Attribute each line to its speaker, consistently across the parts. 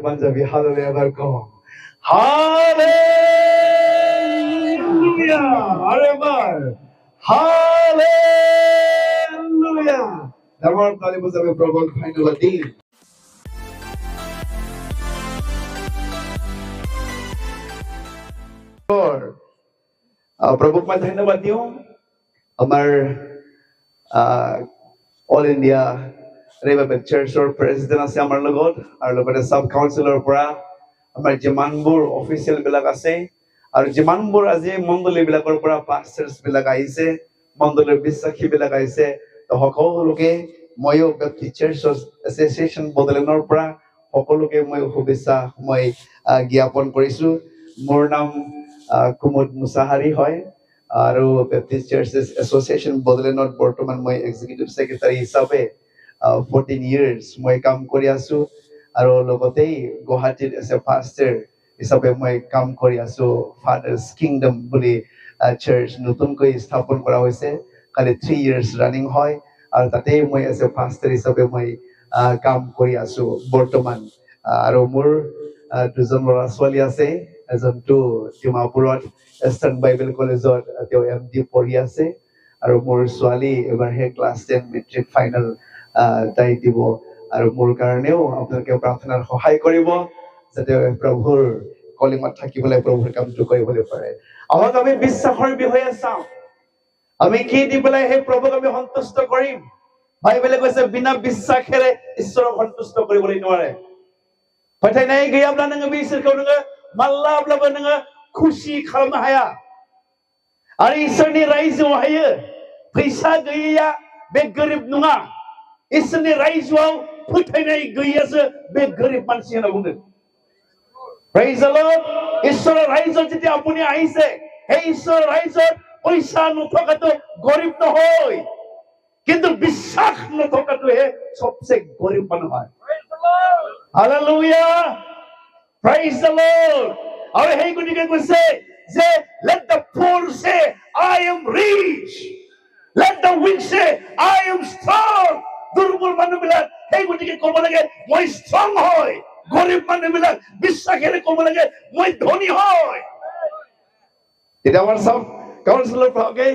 Speaker 1: Manjabi, hallelujah, ever come. Hallelujah! Arebar! Hallelujah! Damar kali buzabe prabhu final din. प्रभुक मैं धन्यवाद दियो हमार ऑल इंडिया रेवेबल चर्च और प्रेसिडेंट আছে আমাৰ লগত আৰু লগতে সাব কাউন্সিলৰ পৰা আমাৰ যিমানবোৰ অফিচিয়েল বিলাক আছে আৰু যিমানবোৰ আজি মণ্ডলী বিলাকৰ পৰা পাস্টাৰ্স বিলাক আহিছে মণ্ডলীৰ বিশ্বাসী বিলাক আহিছে তো সকলোকে ময়ো টিচাৰ্স এছ'চিয়েশ্যন বদলেনৰ পৰা সকলোকে মই শুভেচ্ছা মই জ্ঞাপন কৰিছো মোৰ নাম কুমুদ মুসাহাৰী হয় আৰু বেপ্টিষ্ট চাৰ্চেছ এছ'চিয়েশ্যন বদলেনত বৰ্তমান মই এক্সিকিউটিভ সেক্ৰেটাৰী হিচাপে 14 years মই কাম কৰি আছো আৰু লগতে গুৱাহাটীত এজ এ পাষ্টাৰ হিচাপে মই কাম কৰি আছো ফাদাৰ্স কিংডম বুলি চাৰ্চ নতুনকৈ স্থাপন কৰা হৈছে কালি 3 years ৰানিং হয় আৰু তাতে মই এজ এ পাষ্টাৰ হিচাপে মই কাম কৰি আছো বৰ্তমান আৰু মোৰ দুজন ল'ৰা ছোৱালী আছে এজনটো ডিমাপুৰত ইষ্টাৰ্ণ বাইবেল কলেজত তেওঁ এমডি পঢ়ি আছে আৰু মোৰ ছোৱালী এবাৰহে ক্লাছ 10 মেট্ৰিক ফাইনেল তাই দিব আৰু মোৰ কাৰণেও আপোনালোকে প্ৰাৰ্থনাৰ সহায় কৰিব যাতে প্ৰভুৰ কলিমত থাকিবলৈ প্ৰভুৰ কামটো কৰিবলৈ পাৰে আহক আমি বিশ্বাসৰ বিষয়ে চাওঁ আমি কি দি পেলাই সেই প্ৰভুক আমি সন্তুষ্ট কৰিম বাইবেলে কৈছে বিনা বিশ্বাসেৰে ঈশ্বৰক সন্তুষ্ট কৰিবলৈ নোৱাৰে Patai gaya bela nengah bisir kau nengah malah bela nengah khusi kalau mahaya. Hari isni raizu wahaya, paisa gaya be garib nunga. Isni raizu au patai gaya se be garib manusia nagunde. Praise the Lord. Isra raizu jiti apuni aise. Hey Isra raizu paisa nuthoka to garib no hoy. Kintu bisakh nuthoka to he sobse garib manu hai. Hallelujah! Praise the Lord! Our hey good you say, let the poor say, I am rich. Let the weak say, I am strong. Durbul manu bilang, hey good you come lagi, moi strong hoy. Gorib manu bilang, bisakhere come lagi, moi dhoni hoy. Tidak amar sab counselor pake,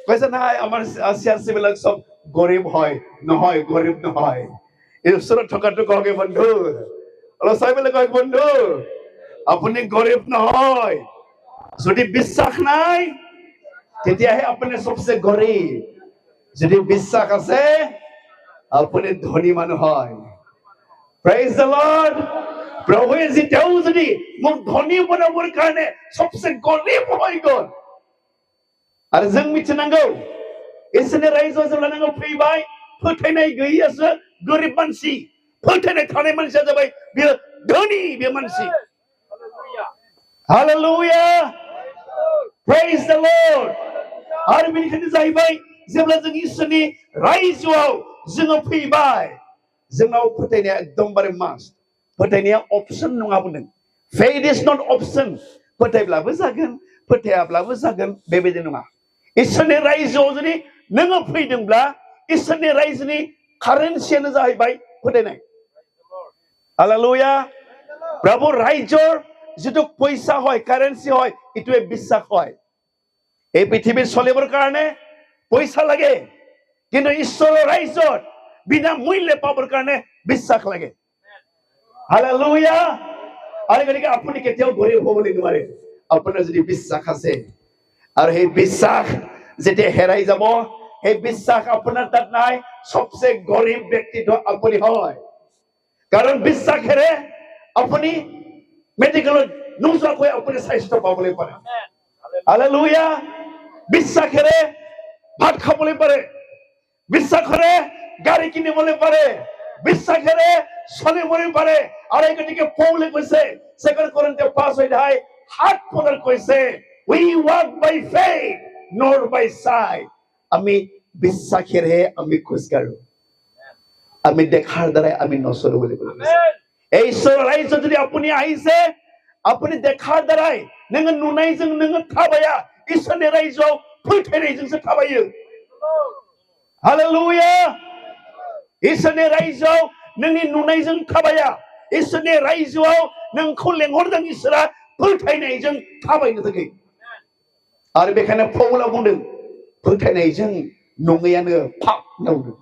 Speaker 1: kaisa na amar siasi bilang sab gorib hoy, no hoy, gorib no hoy. ঈশ্বর ঠকাটো কগে বন্ধু অলপ চাই পেলাই কয় বন্ধু আপুনি গৰীব নহয় যদি বিশ্বাস নাই তেতিয়াহে আপুনি সবচে গৰীব যদি বিশ্বাস আছে আপুনি ধনী মানুহ হয় প্ৰেইজ দ্য লৰ্ড প্ৰভুৱে যেতিয়াও যদি মোক ধনী বনাবৰ কাৰণে সবচে গৰীব হৈ গ'ল আৰু जों মিथिনাंगौ इसोरनि रायजोआव जेब्ला नोङो फैबाय फोथायनाय गैयैयासो गरिब मानसि फोथायनाय थानाय मानसिया जाबाय बियो धोनि बे मानसि हालेलुया प्रेज द लर्ड आरो बेनिखायनो जाहैबाय जेब्ला जों इसोरनि रायजोआव जोङो फैबाय जोंनाव फोथायनाया एकदमबारे मास्ट फोथायनाया अपसन नङा बुंदों फेथ इज नट अपसन फोथायब्लाबो जागोन फोथायाब्लाबो जागोन बेबायदि नङा इसोरनि रायजोआव जुदि नोङो फैदोंब्ला इसोरनि रायजोनि कारेन्सियानो जाहैबाय फोथायनाय हालेलुया प्रभु रायजोर जितु पैसा হয় কারেন্সি হয় ইটোৱে বিশ্বাস হয় এই পৃথিৱীৰ চলিবৰ কাৰণে পইচা লাগে কিন্তু ঈশ্বৰৰ ৰাজ্যত বিনা মূল্যে পাবৰ কাৰণে বিশ্বাস লাগে হালেলুয়া আৰু গতিকে আপুনি কেতিয়াও গৰীব হ'বলৈ নোৱাৰে আপোনাৰ যদি বিশ্বাস আছে আৰু সেই বিশ্বাস যেতিয়া হেৰাই যাব এই বিশ্বাস আপোনাৰ তাত নাই সবচেয়ে গৰীব ব্যক্তিটো আপুনি হয় কাৰণ বিশ্বাসেৰে আপুনি মেডিকেলত নোযোৱাকৈ আপুনি স্বাস্থ্য পাবলৈ পাৰে হালেলুয়া বিশ্বাসেৰে ভাত খাবলৈ পাৰে বিশ্বাসেৰে গাড়ী কিনিবলৈ পাৰে বিশ্বাসেৰে চলিবলৈ পাৰে আৰু এই গতিকে পৌলে কৈছে 2 Corinthians 5:7 কৈছে we walk by faith not by sight আমি বিশ্বাসেৰে আমি খোজকাঢ়ো আমি দেখাৰ দ্বাৰা আমি নচলো বুলি কৈছে এই ঈশ্বৰৰ ৰাজ্য যদি আপুনি আহিছে আপুনি দেখাৰ দ্বাৰাই নঙ নুনাইজों নঙ थाबाया ঈশ্বৰनि ৰাজ্যआव फोथायनायजोंसो थाबायो हालेलुया इसोरनि रायजोआव नोंनि नुनायजों थाबाया इसोरनि रायजोआव नोंखौ लेंहरदों इसोरा फोथायनायजों थाबायनो थाखाय आरो बेखायनो पौला बुंदों फोथायनायजों नङैयानो पाप नांदों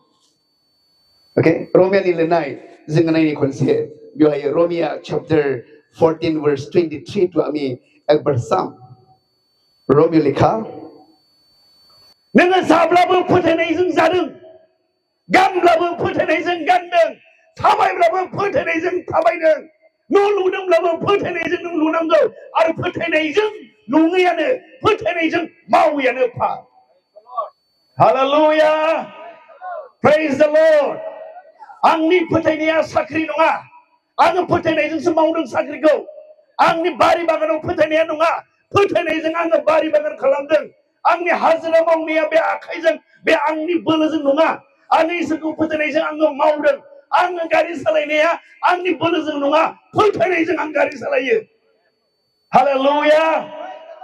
Speaker 1: ओके रमियानि लिरनाय जोङो नायनि खनसे बेवहाय रमिया chapter 14 verse 23 to आमी एकबार साम रमिया लेखा नोङो जाब्लाबो फोथायनायजों जादों गानब्लाबो फोथायनायजों गानदों थाबायब्लाबो फोथायनायजों थाबायदों न' लुदोंब्लाबो फोथायनायजों नों लुनांगौ आरो फोथायनायजों नङैयानो फोथायनायजों मावैयानो पाप हालेलुया praise the Lord आंनि फोथायनाया साख्रि नङा आङो फोथायनायजोंसो मावदों साख्रिखौ आंनि बारि बागानाव फोथायनाया नङा फोथायनायजों आङो बारि बागान खालामदों आंनि हाजिरा मावनाया बे आखाइजों बे आंनि बोलोजों नङा आंनि इसोरखौ फोथायनायजों आङो मावदों आङो गारि सालायनाया आंनि बोलोजों नङा फोथायनायजों आं गारि सालायो हालेलुया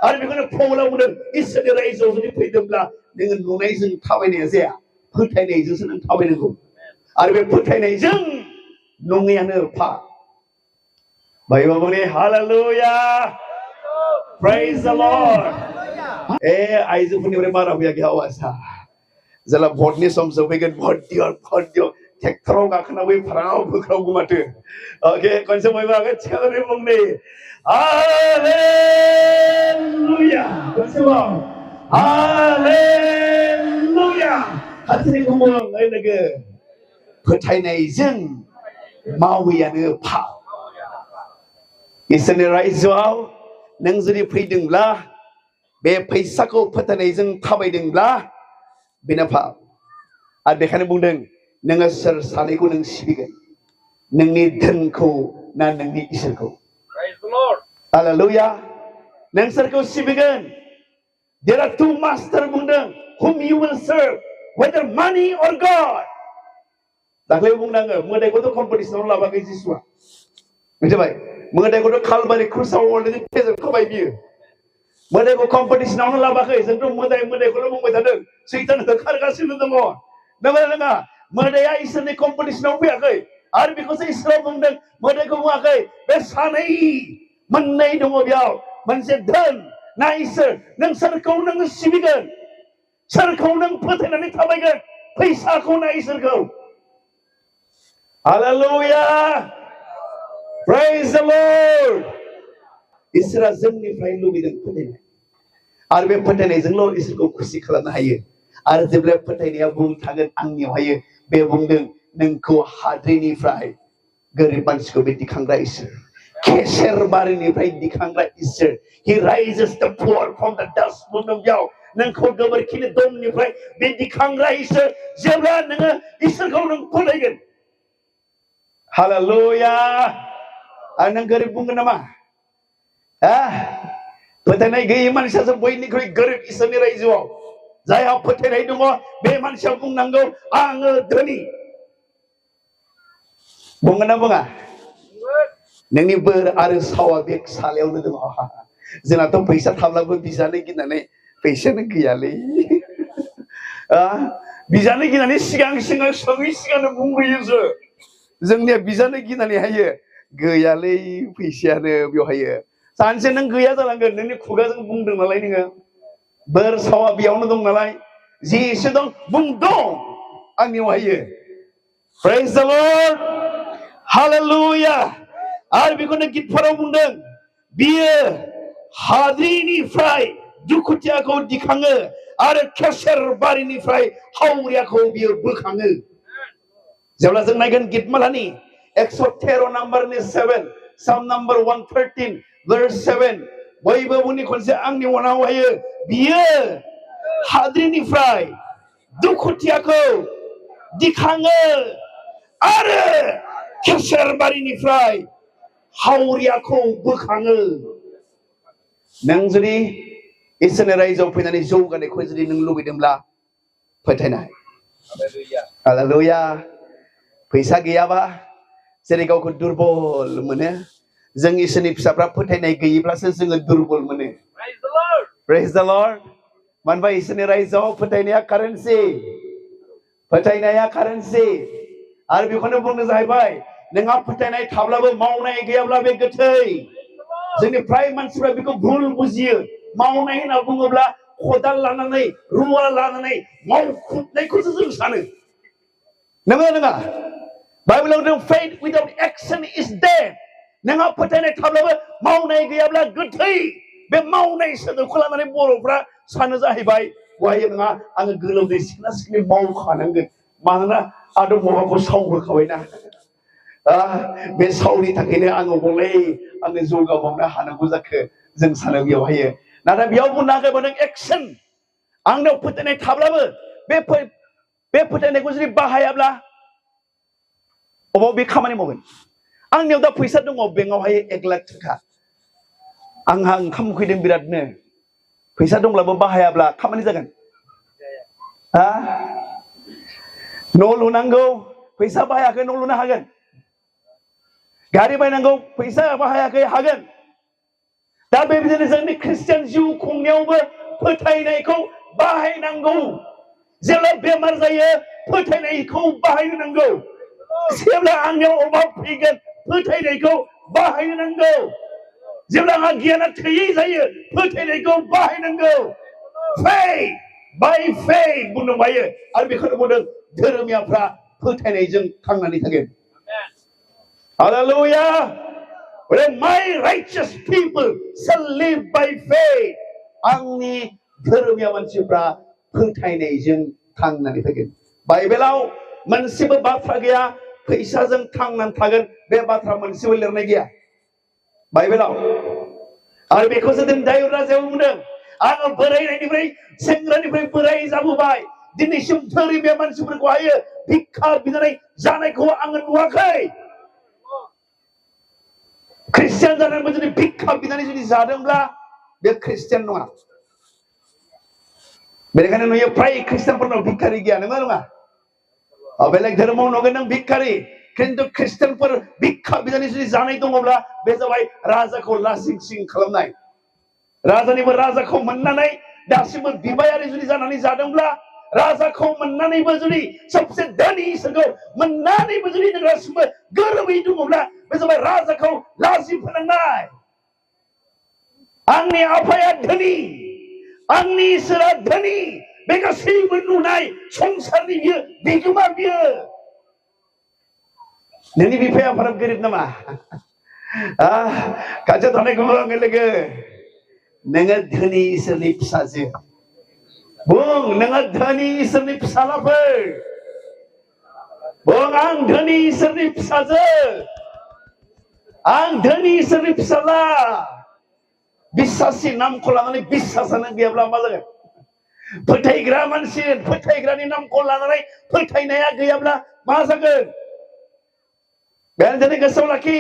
Speaker 1: आरो बेखौनो पौला बुंदों इसोरनि रायजोआव जुदि फैदोंब्ला नोङो नुनायजों थाबायनाया जाया फोथायनायजोंसो नों थाबायनांगौ आरो बे फोथायनायजों नङैयानो पाप बाइबेल बुंनि हालेलुया praise the Lord आइजोफोरनिफ्राय बारा फैयाखै आवाजआ जेला भटनि सम सफैगोन भट दियो ट्रेक्टराव गाखोना बै फाराव बोख्रावगौ माथो ओके खनसे बयबो आगे थिखांनानै बुंनि हालेलुया खनसे बुं हालेलुया खाथिनिखौ बुं ओइ लोगो फोथायनायजों मावैयानो पाप इसोरनि रायजोआव नों जुदि फैदोंब्ला बे फैसाखौ फोथायनायजों थाबायदोंब्ला बेनो पाप आरो बेखायनो बुंदों नोङो सोर सानैखौ नों सिबिगोन नोंनि धोनखौ ना नोंनि इसोरखौ हालेलुया नों सोरखौ सिबिगोन there are two master बुंदों whom you will serve whether money or God दाख्लै बुंनाङो मोदायखौथ' कम्पिटिसनाव लाबाखै जिसुआ मिथिबाय मोदायखौथ' खालबारि क्रुसाव अलरेडि फेजेनखाबाय बियो मोदायखौ कम्पिटिसनावनो लाबाखै जोंथ' मोदायखौल' बुंबाय थादों सैतान होखारगासिनो दङ नंगौना नङा मोदाया इसोरनि कम्पिटिसनाव फैयाखै आरो बेखौसो इसोरा बुंदों मोदायखौ बुङाखै बे सानै मोननै दङ बेयाव मोनसे धोन ना इसोर नों सोरखौ नों सिबिगोन सोरखौ नों फोथायनानै थाबायगोन फैसाखौ ना इसोरखौ Hallelujah! Praise the Lord! इसोरा जोंनिफ्राय लुबैदों फोथायनाय आरो बे फोथायनायजोंल' इसोरखौ खुसि खालामनो हायो आरो जेब्ला फोथायनाया बुंनो थागोन आंनियावहायो बे बुंदों नोंखौ हाद्रिनिफ्राय गोरिब मानसिखौ बे दिखांग्रा इसोर केसेर बारिनिफ्राय दिखांग्रा इसोर He raises the poor from the dust बुंदों बेयाव नोंखौ गोबोरखिनि दमनिफ्राय बे दिखांग्रा इसोर जेब्ला नोङो इसोरखौ नों फोथायगोन Hallelujah! आरो नों गोरिब बुंगोन नामा फोथायनाय गैयै मानसियासो बयनिख्रुइ गोरिब इसोरनि रायजोआव जायहा फोथायनाय दङ बे मानसिया बुंनांगौ आङो धोनि बुंगोन ना बुङा नोंनि बोर आरो सावा बे सालायावनो दङ जोंनाथ' फैसा थाब्लाबो बिजानो गिनानै फैसायानो गैयालै बिजानो गिनानै सिगां सोङै सिगांनो बुंबोयोसो जोंनिया बिजानो गिनानै हायो गैयालै फैसायानो बेवहायो सानसे नों गैया जालांगोन नोंनि खुगाजों बुंदों नालाय नोङो बोर सावा बेयावनो दं नालाय जि एसे दं बुं दं आंनियावहायो Praise the Lord Hallelujah आरो बेखौनो गितफोराव बुंदों बियो हाद्रिनिफ्राय दुखुथियाखौ दिखाङो आरो केसेर बारिनिफ्राय हावरियाखौ बियो बोखाङो जेब्ला जों नायगोन गितमालानि 113 नाम्बारनि 7 साम नाम्बार 113 verse 7 बयबो बुंनि खनसे आंनि उनावहायो बियो हाद्रिनिफ्राय दुखुथियाखौ दिखाङो आरो केसेर बारिनिफ्राय हावरियाखौ बोखाङो नों जुदि इसोरनि रायजोआव फैनानै जौगानायखौ जुदि नों लुबैदोंब्ला फोथायनाय हालेलुया फैसा गैयाबा जेरै गावखौ दुरबल मोनो जों इसोरनि फिसाफ्रा फोथायनाय गैयिब्लासो जोङो दुरबल मोनो Praise the Lord मानो होनबा इसोरनि रायजोआव फोथायनाया कारेन्सि आरो बेखौनो बुंनो जाहैबाय नोंहा फोथायनाय थाब्लाबो मावनाय गैयाब्ला बे गोथै जोंनि फ्राय मानसिफ्रा बेखौ भुल बुजियो मावनाय होनना बुङोब्ला खदाल लानानै रुवाल लानानै मावखुबनायखौसो जों सानो नंगौ नङा बाइबेलाव दं faith without action is dead नोंहा फोथायनाय थाब्लाबो मावनाय गैयाब्ला गोथै बे मावनाय सोदोबखौ लानानै बर'फ्रा सानो जाहैबाय वायो नङा आङो गोलोमदै सिख्ला सिख्लि मावखानांगोन मानोना आदब माबाखौ सावहोखाबायना बे सावनि थाखायनो आङो हले आङो जौगाबावनो हानांगौ जाखो जों सानो बेयावहाय नाथाय बेयाव बुंनो नागिरबाय एक्सन आंनाव फोथायनाय थाब्लाबो बे फोथायनायखौ जुदि बाहायाब्ला अबाव बे खामानि मावगोन आंनियाव दा फैसा दङ बेंकआवहाय 1 लाख थाखा आंहा ओंखाम उखैदों बिरादनो फैसा दंब्लाबो बाहायाब्ला खामानि जागोन न' लुनांगौ फैसा बाहायाखै न' लुनो हागोन गारि बायनांगौ फैसा बाहायाखै हागोन दा बेबायदिनो जोंनि ख्रिस्टियान जिउ खुंनायावबो फोथायनायखौ बाहायनांगौ जेब्ला बेमार जायो फोथायनायखौ बाहायनो नांगौ जेब्ला आंनियाव अभाब फैगोन फोथायनायखौ बाहायनो नांगौ जेब्ला आंहा गियाना थोयै जायो फोथायनायखौ बाहायनांगौ faith by faith बुंनो हायो आरो बेखौनो बुंदों धोरोमियाफ्रा फोथायनायजों थांनानै थागोन Hallelujah when my righteous people shall live by faith आंनि धोरोमिया मानसिफ्रा फोथायनायजों थांनानै थागोन बाइबेलाव मोनसेबो बाथ्रा गैया फैसाजों थांनानै थागोन बे बाथ्रा मोनसेबो लिरनाय गैया बाइबेलाव आरो बेखौसो जों दायुद राजाया बुंदों आङो बोरायनायनिफ्राय सेंग्रानिफ्राय बोराय जाबोबाय दिनैसिम धोरोमिया मानसिफोरखौहाय भिक्षा बिनानै जानायखौ आङो नुवाखै ख्रिस्टियान जानानैबो जुदि भिक्षा बिनानै जुदि जादोंब्ला बे ख्रिस्टियान नङा बेनिखायनो नुयो फ्राय ख्रिस्टियानफोरनाव भिखारि गैया नङा नङा बेलेग धोरोमाव नुगोन नों भिखारि खिन्थु ख्रिस्टियानफोर भिक्षा बिनानै जुदि जानाय दङब्ला बे जाबाय राजाखौ लासिं सिं खालामनाय राजानिबो राजाखौ मोननानै दासिमबो बिबायारि जुदि जानानै जादोंब्ला राजाखौ मोननानैबो जुदि सबसे धनी इसोरखौ मोननानैबो जुदि नों दासिमबो गोरोबै दङब्ला बे जाबाय राजाखौ लाजि फोनांनाय आंनि आफाया धोनि आंनि इसोरा धोनि बे गासैबो नुनाय संसारनि बियो बिगोमा बियो नोंनि बिफाया भारत गोरिब नामा खाथियाव थानायखौ आङो लोगो नोङो धोनि इसोरनि फिसाजो बुं नोङो धोनि इसोरनि फिसालाफोर बुं आं धोनि इसोरनि फिसाजो आं धोनि इसोरनि फिसाला बिश्वासि नामखौ लानानै बिश्वासानो गैयाब्ला मा जागोन फोथायग्रा मानसि फोथायग्रानि नामखौ लानानै फोथायनाया गैयाब्ला मा जागोन बेनिखायनो गोसोआव लाखि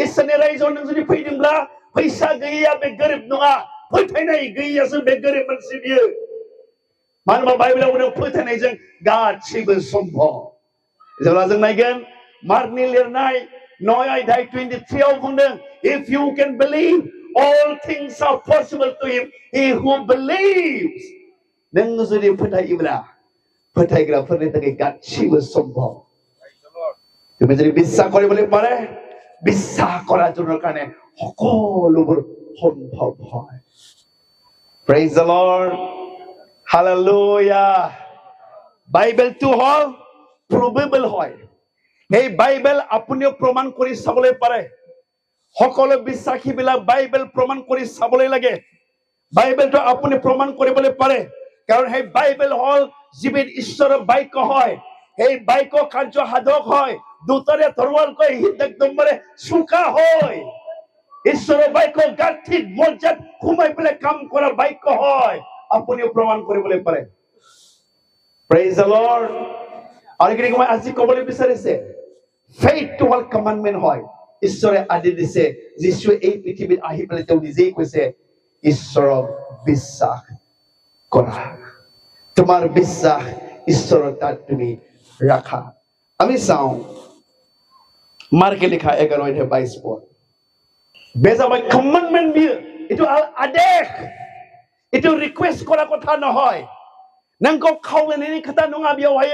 Speaker 1: इसोरनि रायजोआव नों जुदि फैदोंब्ला फैसा गैयैया बे गोरिब नङा फोथायनाय गैयैयासो बे गोरिब मानसि बियो मानो होनबा बाइबेलाव बुंदों फोथायनायजों गासैबो सम्भब जेब्ला जों नायगोन मार्कनि लिरनाय 9 अध्याय 23 आव बुंदों if you can believe all things are possible to him he who believes नों जुदि फोथायोब्ला फोथायग्राफोरनि थाखाय गासैबो सम्भब তুমি যদি বিশ্বাস কৰিবলৈ পাৰে বিশ্বাস কৰাৰ কাৰণে সকলোবোৰ সম্ভৱ হয় praise the lord hallelujah বাইবেলটো হল probable হয় এই বাইবেল আপুনিও প্ৰমাণ কৰি চাবলৈ পাৰে সকলো বিশ্বাসীবিলাক বাইবেল প্ৰমাণ কৰি চাবলৈ লাগে বাইবেলটো আপুনি প্ৰমাণ কৰিবলৈ পাৰে কাৰণ এই বাইবেল হল জীৱিত ঈশ্বৰৰ বাক্য হয় এই বাক্য কাৰ্য সাধক হয় দুটাৰে তৰোৱালকৈ একদমৰে চোকা হয় ঈশ্বৰৰ বাক্য গাঁঠিত মজ্জাত সোমাই পেলাই কাম কৰা বাক্য হয় আপুনিও প্ৰমাণ কৰিবলৈ পাৰে praise the lord আৰু কি মই আজি ক'বলৈ বিচাৰিছে faith to all commandment হয় ঈশ্বৰে আদি দিছে যিশুৱে এই পৃথিৱীত আহি পেলাই তেওঁ নিজেই কৈছে ঈশ্বৰক বিশ্বাস কৰা তোমাৰ বিশ্বাস ঈশ্বৰৰ তাত তুমি ৰাখা আমি চাওঁ মাৰ্কে লিখা 11 অধ্যায় 22 পদ बे जाबाय कमान्डमेन्ट बियो इटु आदेश इटु रिक्वेस्ट करा कथा নহয় नोंखौ खावलायनायनि खोथा नङा बेयावहाय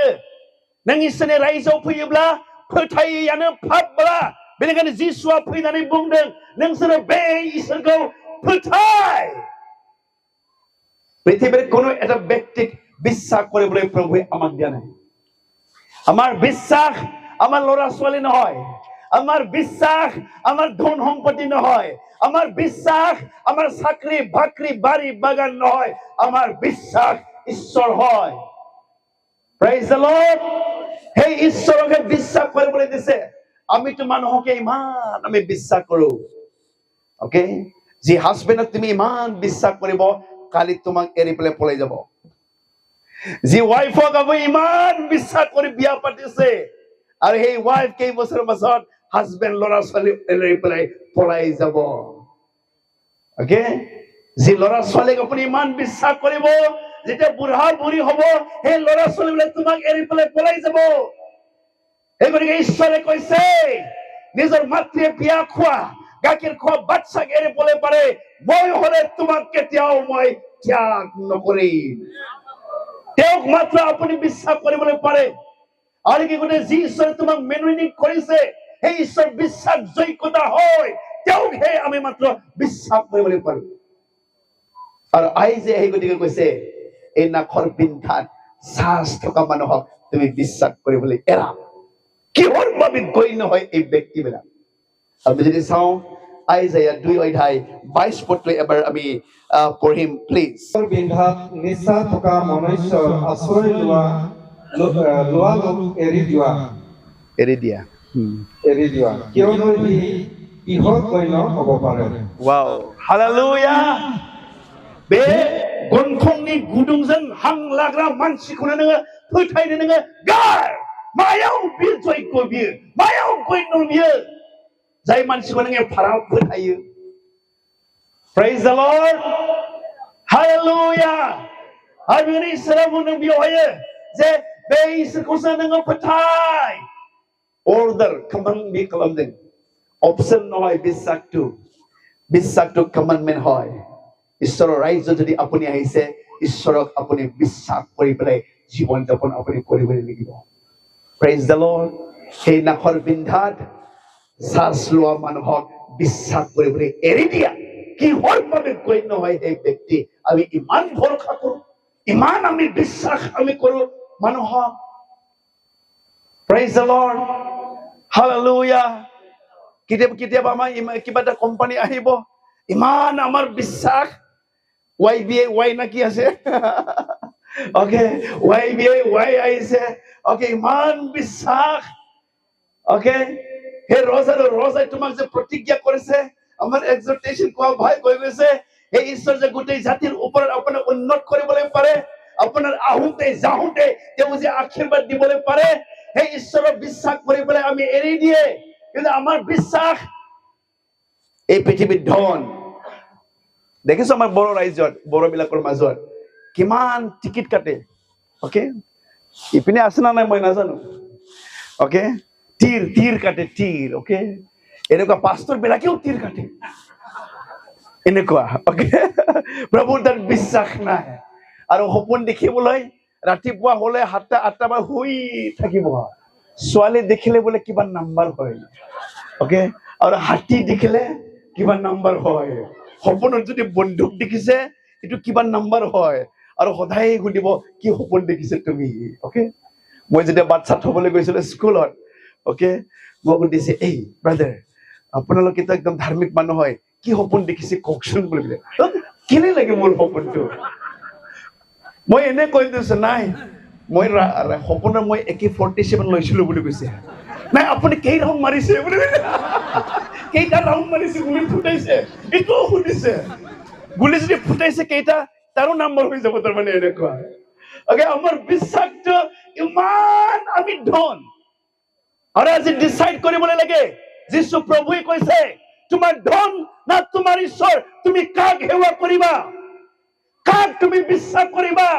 Speaker 1: नों इसोरनि रायजोआव फैयोब्ला फोथायैयानो फाफब्ला बेनिखायनो जिसुआ फैनानै बुंदों नोंसोरो बे इसोरखौ फोथाय পৃথিবীর কোনো একটা ব্যক্তি বিশ্বাস কৰিবলৈ প্ৰভুৱে আমাক দিয়া নাই আমাৰ বিশ্বাস আমাৰ ল'ৰা ছোৱালী নহয় আমাৰ বিশ্বাস আমাৰ ধন সম্পত্তি নহয় আমাৰ বিশ্বাস আমাৰ চাকৰি বাকৰি বাড়ি বাগান নহয় আমাৰ বিশ্বাস ঈশ্বৰ হয় প্ৰেইজ দ্য লৰ্ড হে ঈশ্বৰকে বিশ্বাস কৰিবলৈ দিছে আমিতো মানুহকে ইমান আমি বিশ্বাস কৰো ওকে যি হাজবেণ্ডক তুমি ইমান বিশ্বাস কৰিব কালি তোমাক এৰি পেলাই পলাই যাব যি ওয়াইফক আমি ইমান বিশ্বাস কৰি বিয়া পাতিছে আৰু সেই ওয়াইফ কেই বছৰৰ পাছত হাজবেণ্ড ল'ৰা ছোৱালী এৰি পেলাই পলাই যাব ওকে যি ল'ৰা ছোৱালীক আপুনি ইমান বিশ্বাস কৰিব যেতিয়া বুঢ়া বুঢ়ী হ'ব সেই ল'ৰা ছোৱালীবিলাক তোমাক এৰি পেলাই পলাই যাব এই গতিকে ঈশ্বৰে কৈছে নিজৰ মাতৃয়ে বিয়া খোৱা গাখীৰ খোৱা বাচ্চাক এৰি পেলাই পাৰে মই হ'লে তোমাক কেতিয়াও মই ত্যাগ নকৰিম তেওঁক মাত্ৰ আপুনি বিশ্বাস কৰিবলৈ পাৰে আৰু কি কোনে যি ঈশ্বৰে তোমাক মেনুইনিক কৰিছে সেই ঈশ্বৰ বিশ্বাসযোগ্যতা হয় তেওঁকহে আমি মাত্ৰ বিশ্বাস কৰিবলৈ পাৰো আৰু আইজে সেই গতিকে কৈছে এই নাখৰ পিন্ধাত সাহস থকা মানুহক তুমি বিশ্বাস কৰিবলৈ এৰা কিহৰ বাবে গণ্য হয় এই ব্যক্তিবিলাক আমি যদি চাওঁ আইজায়া 2 অধ্যায় 22 পদলৈ এবাৰ আমি পঢ়িম প্লিজ
Speaker 2: পিন্ধাত নিচা থকা মনুষ্যৰ আশ্ৰয় লোৱা লোক এৰি দিয়া কিয়নো ই কিহৰ গণ্য হ'ব পাৰে
Speaker 1: wow hallelujah बे गन्थंनि गुदुंजों हां लाग्रा मानसिखौनो नोङो फोथायनो नोङो गार मायाव बियो जयग बियो मायाव गण्य बियो जाय मानसिखौ नोङो फाराव फोथायो praise the lord hallelujah आरो बेनि इसोरा बुंदों बेवहाय जे बे इसोरखौसो नोङो फोथाय order command बे खालामदों option নহয় বিশ্বাসটো commandment হয় ঈশ্বৰৰ ৰাজ্য যদি আপুনি আহিছে ঈশ্বৰক আপুনি বিশ্বাস কৰি পেলাই জীৱন যাপন আপুনি কৰিবলৈ লাগিব praise the lord সেই নাখৰ বিন্ধাত শ্বাস লোৱা মানুহক বিশ্বাস কৰিবলৈ এৰি দিয়া কিহৰ বাবে গণ্য হয় এই ব্যক্তি আমি ইমান ভৰসা কৰো ইমান আমি বিশ্বাস আমি কৰো মানুহক praise the lord hallelujah কেতিয়াবা আমাৰ কিবা এটা কোম্পানী আহিব ইমান আমাৰ বিশ্বাস YBA Y নাকি আছে ওকে YBA Y আইছে ওকে ইমান বিশ্বাস ওকে হে ৰজাই তোমাক যে প্ৰতিজ্ঞা কৰিছে আমাৰ এক্সহৰ্টেশন কোৱা ভাই কৈ গৈছে এই ঈশ্বৰ যে গোটেই জাতিৰ ওপৰত আপোনাক উন্নত কৰিবলৈ পাৰে আপোনাৰ আহোঁতে যাওঁতে তেওঁ যে আশীৰ্বাদ দিবলৈ পাৰে সেই ঈশ্বৰৰ বিশ্বাস কৰিবলৈ আমি এৰি দিয়ে কিন্তু আমাৰ বিশ্বাস এই পৃথিৱীৰ ধন দেখিছো আমাৰ বড় ৰাজ্যত বড়বিলাকৰ মাজত কিমান টিকিট কাটে ওকে ইপিনে আছে না নাই মই নাজানো ওকে তীৰ কাটে তীৰ ওকে এনেকুৱা পাস্তৰ বিলাকেও তীৰ কাটে এনেকুৱা ওকে প্ৰভুৰ তাত বিশ্বাস নাই আৰু সপোন দেখিবলৈ ৰাতিপুৱা হলে 7টা-8টা বা শুই থাকিব ছোৱালী দেখিলে বোলে কিবা নাম্বাৰ হয় ওকে আৰু হাতী দেখিলে কিবা নাম্বাৰ হয় সপোনত যদি বন্দুক দেখিছে এটো কিবা নাম্বাৰ হয় আৰু সদায় সুধিব কি সপোন দেখিছে তুমি ওকে মই যেতিয়া বাচ্চা থবলৈ গৈছিল স্কুলত ওকে মই সুধিছে এই ব্ৰাদাৰ আপোনালোকে তো একদম ধাৰ্মিক মানুহ হয় কি সপোন দেখিছে কওকচোন বুলি কেনে লাগে মোৰ সপোনটো মই এনে কৈ দিছো নাই মই সপোনত মই AK-47 লৈছিলো বুলি কৈছে নাই আপুনি কেই ৰাউণ্ড মাৰিছে বুলি কেইটা ৰাউণ্ড মাৰিছে গুলি ফুটাইছে এটো শুনিছে গুলি যদি ফুটাইছে কেইটা তাৰো নম্বৰ হৈ যাব তাৰ মানে এনেকুৱা ওকে আমাৰ বিশ্বাসটো ইমান আমি ধন আৰু আজি ডিসাইড কৰিবলৈ লাগে যিশু প্ৰভুৱে কৈছে তোমাৰ ধন না তোমাৰ ঈশ্বৰ তুমি কাক সেৱা কৰিবা কাক তুমি বিশ্বাস কৰিবা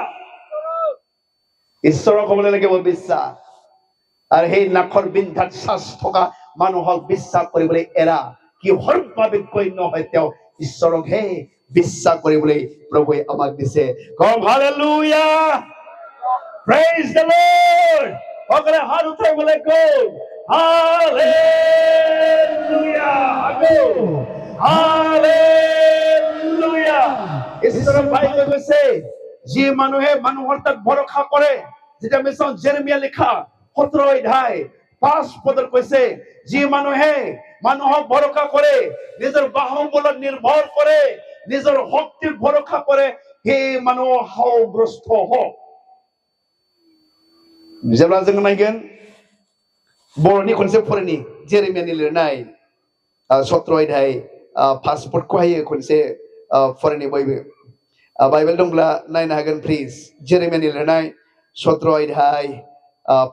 Speaker 1: ঈশ্বৰক ক'বলৈ লাগিব বিশ্বাস আৰু সেই নাখৰ বিন্ধাত শ্বাস থকা মানুহক বিশ্বাস কৰিবলৈ এৰা কিহৰ বাবে গণ্য হয় তেওঁ ঈশ্বৰক হে বিশ্বাস কৰিবলৈ প্ৰভুৱে আমাক দিছে কম হালেলুয়া প্ৰেইজ দ্য লৰ্ড সকলে হাত উঠাই বলে গো Hallelujah. Amen. Hallelujah. ঈশ্বরের বাইবেল কৈছে যে মানুহে মানুহৰ তাত ভৰসা কৰে, যেটা মিছন জেৰেমিয়া লিখা 17 অধ্যায় 5 পদত কৈছে যে মানুহে মানুহক ভৰসা কৰে, নিজৰ বাহুবলত নিৰ্ভৰ কৰে, নিজৰ শক্তিৰ ভৰসা কৰে, সেই মানুহ হাওগ্ৰস্ত হয়। जेब्ला जों नायगोन बर'नि खनसे फरायनि जेरेमियानि लिरनाय 17 अध्याय 5 पदखौ हायो खनसे फरायनि बयबो बाइबेल दंब्ला नायनो हागोन प्लिज जेरेमियानि लिरनाय 17 अध्याय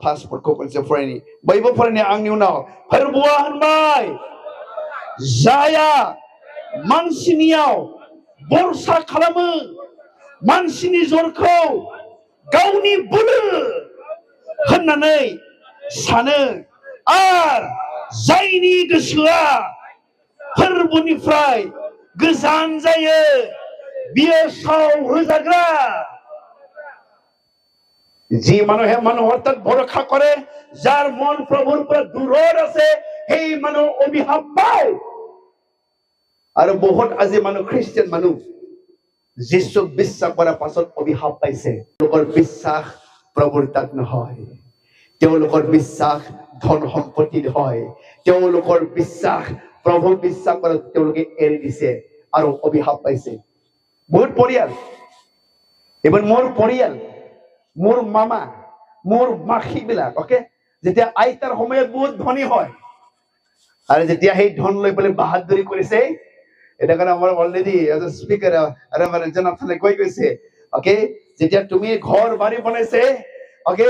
Speaker 1: 5 पदखौ खनसे फरायनि बयबो फरायनि आंनि उनाव फोरबुआ होनबाय जाया मानसिनियाव बरसा खालामो मानसिनि जरखौ गावनि बोलो होननानै सानो आरो जायनि गोसोआ फोरबुनिफ्राय गोजान जायो बियो साव होजाग्रा যি মানুহে মানুহৰ তাত ভৰসা কৰে যাৰ মন প্ৰভুৰ পৰা দূৰত আছে সেই মানুহ অভিশাপ পায় আৰু বহুত আজি মানুহ খ্ৰীষ্টিয়ান মানুহ যীশুক বিশ্বাস কৰাৰ পাছত অভিশাপ পাইছে তেওঁলোকৰ বিশ্বাস প্ৰভুৰ তাত নহয় তেওঁলোকৰ বিশ্বাস ধন সম্পত্তিত হয় তেওঁলোকৰ বিশ্বাস প্ৰভু বিশ্বাস কৰা তেওঁলোকে এৰি দিছে আৰু অভিশাপ পাইছে বহুত পৰিয়াল এবাৰ মোৰ পৰিয়াল মোৰ মামা মোৰ মাখি বিলাক ওকে যেতিয়া আইতাৰ সময়ত বহুত ধনী হয় আৰু যেতিয়া সেই ধন লৈ পেলাই বাহাদুৰি কৰিছে এটা কাৰণে আমাৰ অলৰেডি এজ এ স্পিকাৰ আৰু আমাৰ জনাথলে কৈ গৈছে ওকে যেতিয়া তুমি ঘৰ বাড়ি বনাইছে ওকে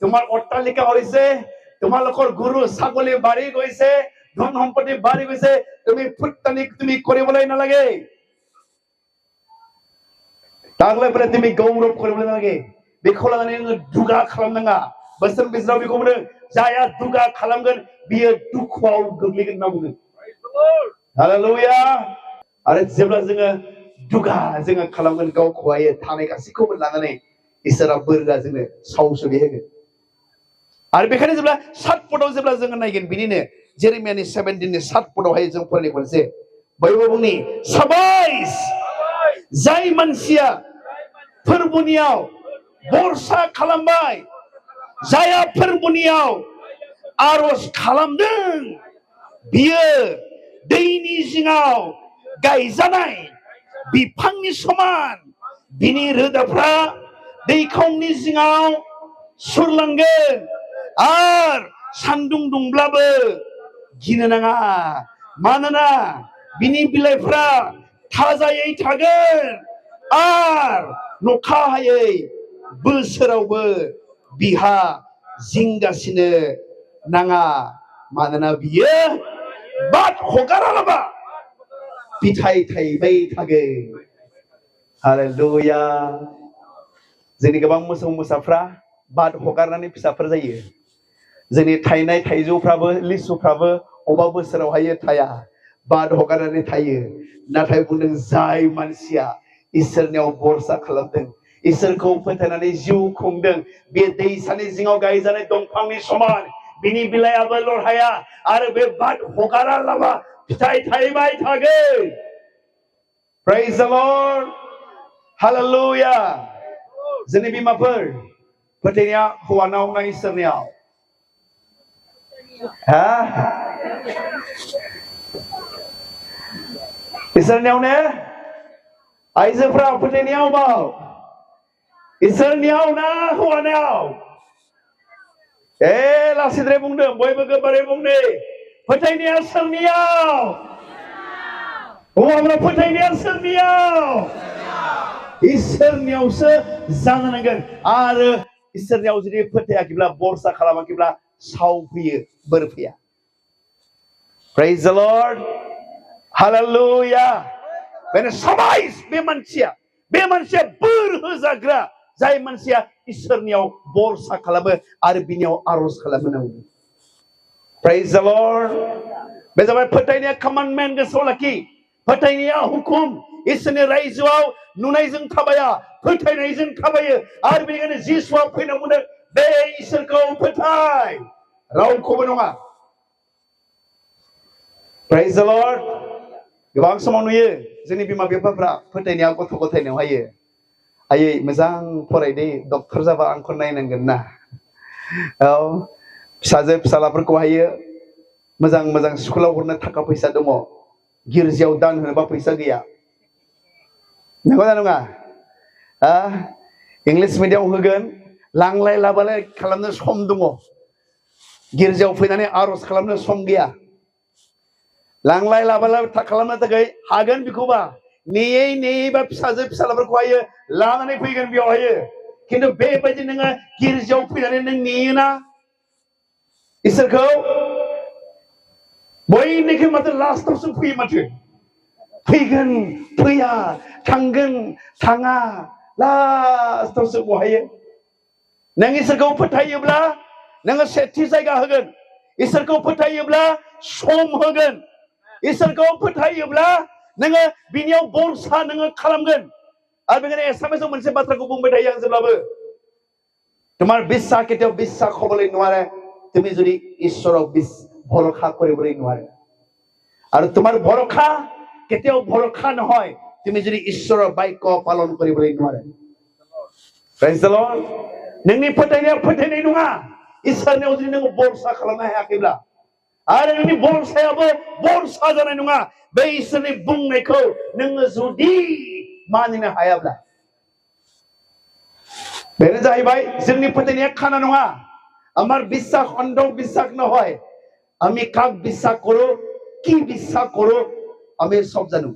Speaker 1: তোমাৰ অট্টালিকা হৈছে তোমালোকৰ গৰু ছাগলী বাঢ়ি গৈছে ধন সম্পত্তি বাঢ়ি গৈছে তুমি ফুটতানি তুমি কৰিবলৈ নালাগে তাকলৈ পৰে তুমি গৌৰৱ কৰিবলৈ নালাগে बेखौ लानानै नोङो दुगा खालामनाङा बोसोर बिसोराव बेखौ बुंदों जाया दुगा खालामगोन बियो दुखुआव गोग्लैगोन होनना बुंदों हालेलुया आरो जेब्ला जोङो दुगा जोङो खालामगोन गावखौहाय थानाय गासैखौबो लानानै इसोरा बोरगा जोंनो सावसुबि होगोन आरो बेखायनो जेब्ला 7 पदआव जेब्ला जोङो नायगोन बिनिनो जेरेमियानि 17 नि 7 पदआवहाय जों फरायनो खनसे बयबो बुंनि साबायस जाय मानसिया फोरबुनियाव बरसा खालामबाय जाया फोरबुनियाव आरज खालामदों बियो दैनि जिङाव गायजानाय बिफांनि समान बिनि रोदाफ्रा दैखावनि जिङाव सुरलांगोन आरो सान्दुं दुंब्लाबो गिनो नाङा मानोना बिनि बिलाइफ्रा थाजायै थागोन आरो नखा हायै बोसोरावबो बिहा जिंगासिनो नाङा मानोना बियो बाद हगारालाबा फिथाइ थायबाय थागोन हालेलुया जोंनि गोबां मोसौ मोसाफ्रा बाद हगारनानै फिसाफोर जायो जोंनि थायनाय थाइजौफ्राबो लिसुफ्राबो अबा बोसोरावहाय थाया बाद हगारनानै थायो नाथाय बुंदों जाय मानसिया इसोरनियाव बरसा खालामदों इसोरखौ फोथायनानै जिउ खुंदों बे दैसानि जिङाव गायजानाय दंफांनि समान बिनि बिलाइयाबो लरहाया आरो बे बाद हगारालाबा फिथाइ थायबाय थागोन प्रेज द लर्ड हालेलुया जोंनि बिमाफोर फोथायनाया हौवानाव ना इसोरनियाव हा इसोरनियाव ने आइजोफ्रा फोथायनायाव बाव इसोरनियाव ना हौवानाव लासिद्राय बुंदों बयबो गोबारै बुंदो फोथायनाया सोरनियाव हौवाफ्रा फोथायनाया सोरनियाव इसोरनियावसो जानो नांगोन आरो इसोरनियाव जुदि फोथायाखैब्ला बरसा खालामाखैब्ला साव फैयो बोर फैया प्रेज द लर्ड हालेलुया बेनो साबायस बे मानसिया बोर होजाग्रा जाय मानसिया इसोरनियाव बरसा खालामो आरो बिनियाव आरज खालामो नांगौ प्रेज द लर्ड बे जाबाय फोथायनाया कमान्डमेन्ट गोसोआव लाखि फोथायनाया हुकुम इसोरनि रायजोआव नुनायजों थाबाया फोथायनायजों थाबायो आरो बेनिखायनो जिसुआ फैना बुंदों बे इसोरखौ फोथाय रावखौबो नङा Praise the Lord. गोबां समाव नुयो जोंनि बिमा बिफाफ्रा फोथायनाया गथ' गथायनायाव हायो आयै मोजां फरायदे डक्टर जाबा आंखौ नायनांगोन ना औ फिसाजो फिसालाफोरखौ हायो मोजां मोजां स्कुलाव हरनो थाखा फैसा दङ गिर्जायाव दान होनोबा फैसा गैया नंगौना नङा इंलिश मिडियाम होगोन लांलाय लाबोलाय खालामनो सम दङ गिर्जायाव फैनानै आरज खालामनो सम गैया लांलाय लाबोलाय खालामनो थाखाय हागोन बेखौबा नेयै नेयैबा फिसाजो फिसालाफोरखौ हायो लानानै फैगोन बेयाव हायो खिन्थु बेबायदि नोङो गिर्जायाव फैनानै नों नेयोना इसोरखौ बयनिख्रुइ माथो लास्टआवसो फैयो माथो फैगोन फैया थांगोन थाङा लास्टआवसो बहायो नों इसोरखौ फोथायोब्ला नोङो सेथि जायगा होगोन इसोरखौ फोथायोब्ला सम होगोन इसोरखौ फोथायोब्ला नोङो बिनियाव भरसा नोङो खालामगोन आरो बेखायनो एसामिसाव मोनसे बाथ्राखौ बुंबाय थायो आं जेब्लाबो তোমার বিশ্বাস কেতিয়াও বিশ্বাস হবলৈ নোৱাৰে তুমি যদি ঈশ্বৰক ভৰসা কৰিবলৈ নোৱাৰে আৰু তোমাৰ ভৰসা কেতিয়াও ভৰসা নহয় তুমি যদি ঈশ্বৰৰ বাক্য পালন কৰিবলৈ নোৱাৰে Praise the Lord नोंनि फोथायनाया फोथायनाय नङा इसोरनियाव जुदि नों भरसा खालामनो हायाखैब्ला आरो नोंनि भरसायाबो भरसा जानाय नङा बे इसोरनि बुंनायखौ नोङो जुदि मानिनो हायाब्ला बेनो जाहैबाय जोंनि फोथायनाया खाना नङा আমার বিশ্বাস অন্ধ বিশ্বাস নহয় আমি কাক বিশ্বাস কৰো কি বিশ্বাস কৰো আমি সব জানো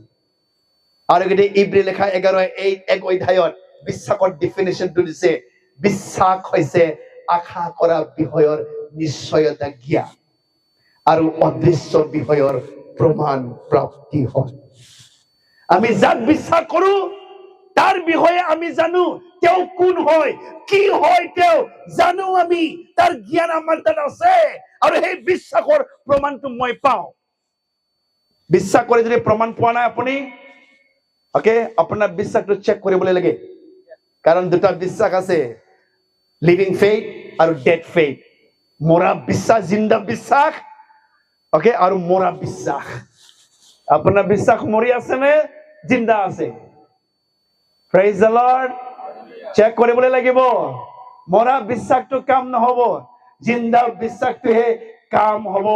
Speaker 1: আৰু গতে ইব্ৰী লেখা 11 অধ্যায়ত বিশ্বাসৰ ডেফিনিশনটো দিছে বিশ্বাস হৈছে আশা কৰা বিষয়ৰ নিশ্চয়তা জ্ঞান আৰু অদৃশ্য বিষয়ৰ প্ৰমাণ প্ৰাপ্তি হয় আমি যাক বিশ্বাস কৰো তাৰ বিষয়ে আমি জানো তেও কোন হয় কি হয় তেও জানো আমি তাৰ জ্ঞান আমাৰ তাত আছে আৰু সেই বিশ্বাসৰ প্ৰমাণটো মই পাওঁ বিশ্বাস কৰি যদি প্ৰমাণ পোৱা নাই আপুনি ওকে আপোনাৰ বিশ্বাসটো চেক কৰিবলৈ লাগে কাৰণ দুটা বিশ্বাস আছে লিভিং ফেইথ আৰু ডেড ফেইথ মৰা বিশ্বাস জিন্দা বিশ্বাস ওকে আৰু মৰা বিশ্বাস আপোনাৰ বিশ্বাস মৰি আছে নে জিন্দা আছে Praise the Lord চেক কৰিবলৈ লাগিব মৰা বিশ্বাসটো কাম নহব জিন্দা বিশ্বাসটোহে কাম হ'ব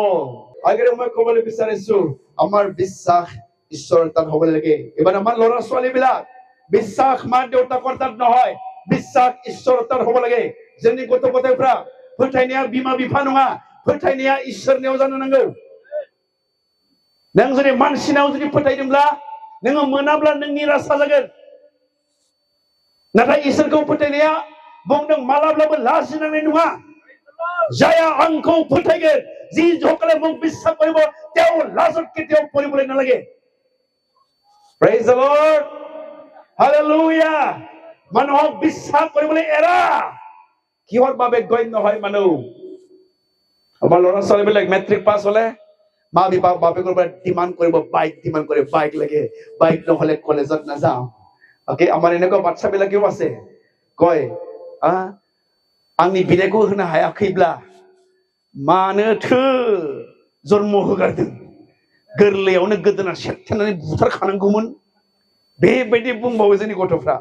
Speaker 1: আগৰে মই ক'বলৈ বিচাৰিছো আমাৰ বিশ্বাস ঈশ্বৰৰ তাত হ'ব লাগে এবাৰ আমাৰ ল'ৰা ছোৱালীবিলাক বিশ্বাস মা দেউতাকৰ তাত নহয় বিশ্বাস ঈশ্বৰৰ তাত হ'ব লাগে जोंनि गथ' गथायफ्रा फोथायनाया बिमा बिफा नङा फोथायनाया इसोरनियाव जानो नांगौ नों जुदि मानसिनाव जुदि फोथायदोंब्ला नोङो मोनाब्ला नों निराशा जागोन नाथाय इसोरखौ फोथायनाया बुंदों मालाब्लाबो लाजिनांनाय नङा जाया आंखौ फोथायगोन যি সকলে মোক বিশ্বাস কৰিব তেওঁ লাজত কেতিয়াও পৰিবলৈ নালাগে Praise the Lord Hallelujah মানুহক বিশ্বাস কৰিবলৈ এৰা কিহৰ বাবে গণ্য হয় মানুহ আমাৰ ল'ৰা ছোৱালীবিলাক মেট্ৰিক পাছ হলে মা বাপেকৰ পৰা ডিমান্ড কৰিব বাইক লাগে বাইক নহলে কলেজত নাযাওঁ ওকে আমাৰ এনেকুৱা বাচ্চাবিলাকেও আছে কয় आंनि बिनायखौ होनो हायाखैब्ला मानोथो जन्म होगारदों गोरलैयावनो गोदोना सेबथेनानै बुथारखानांगौमोन बेबायदि बुंबावो जोंनि गथ'फ्रा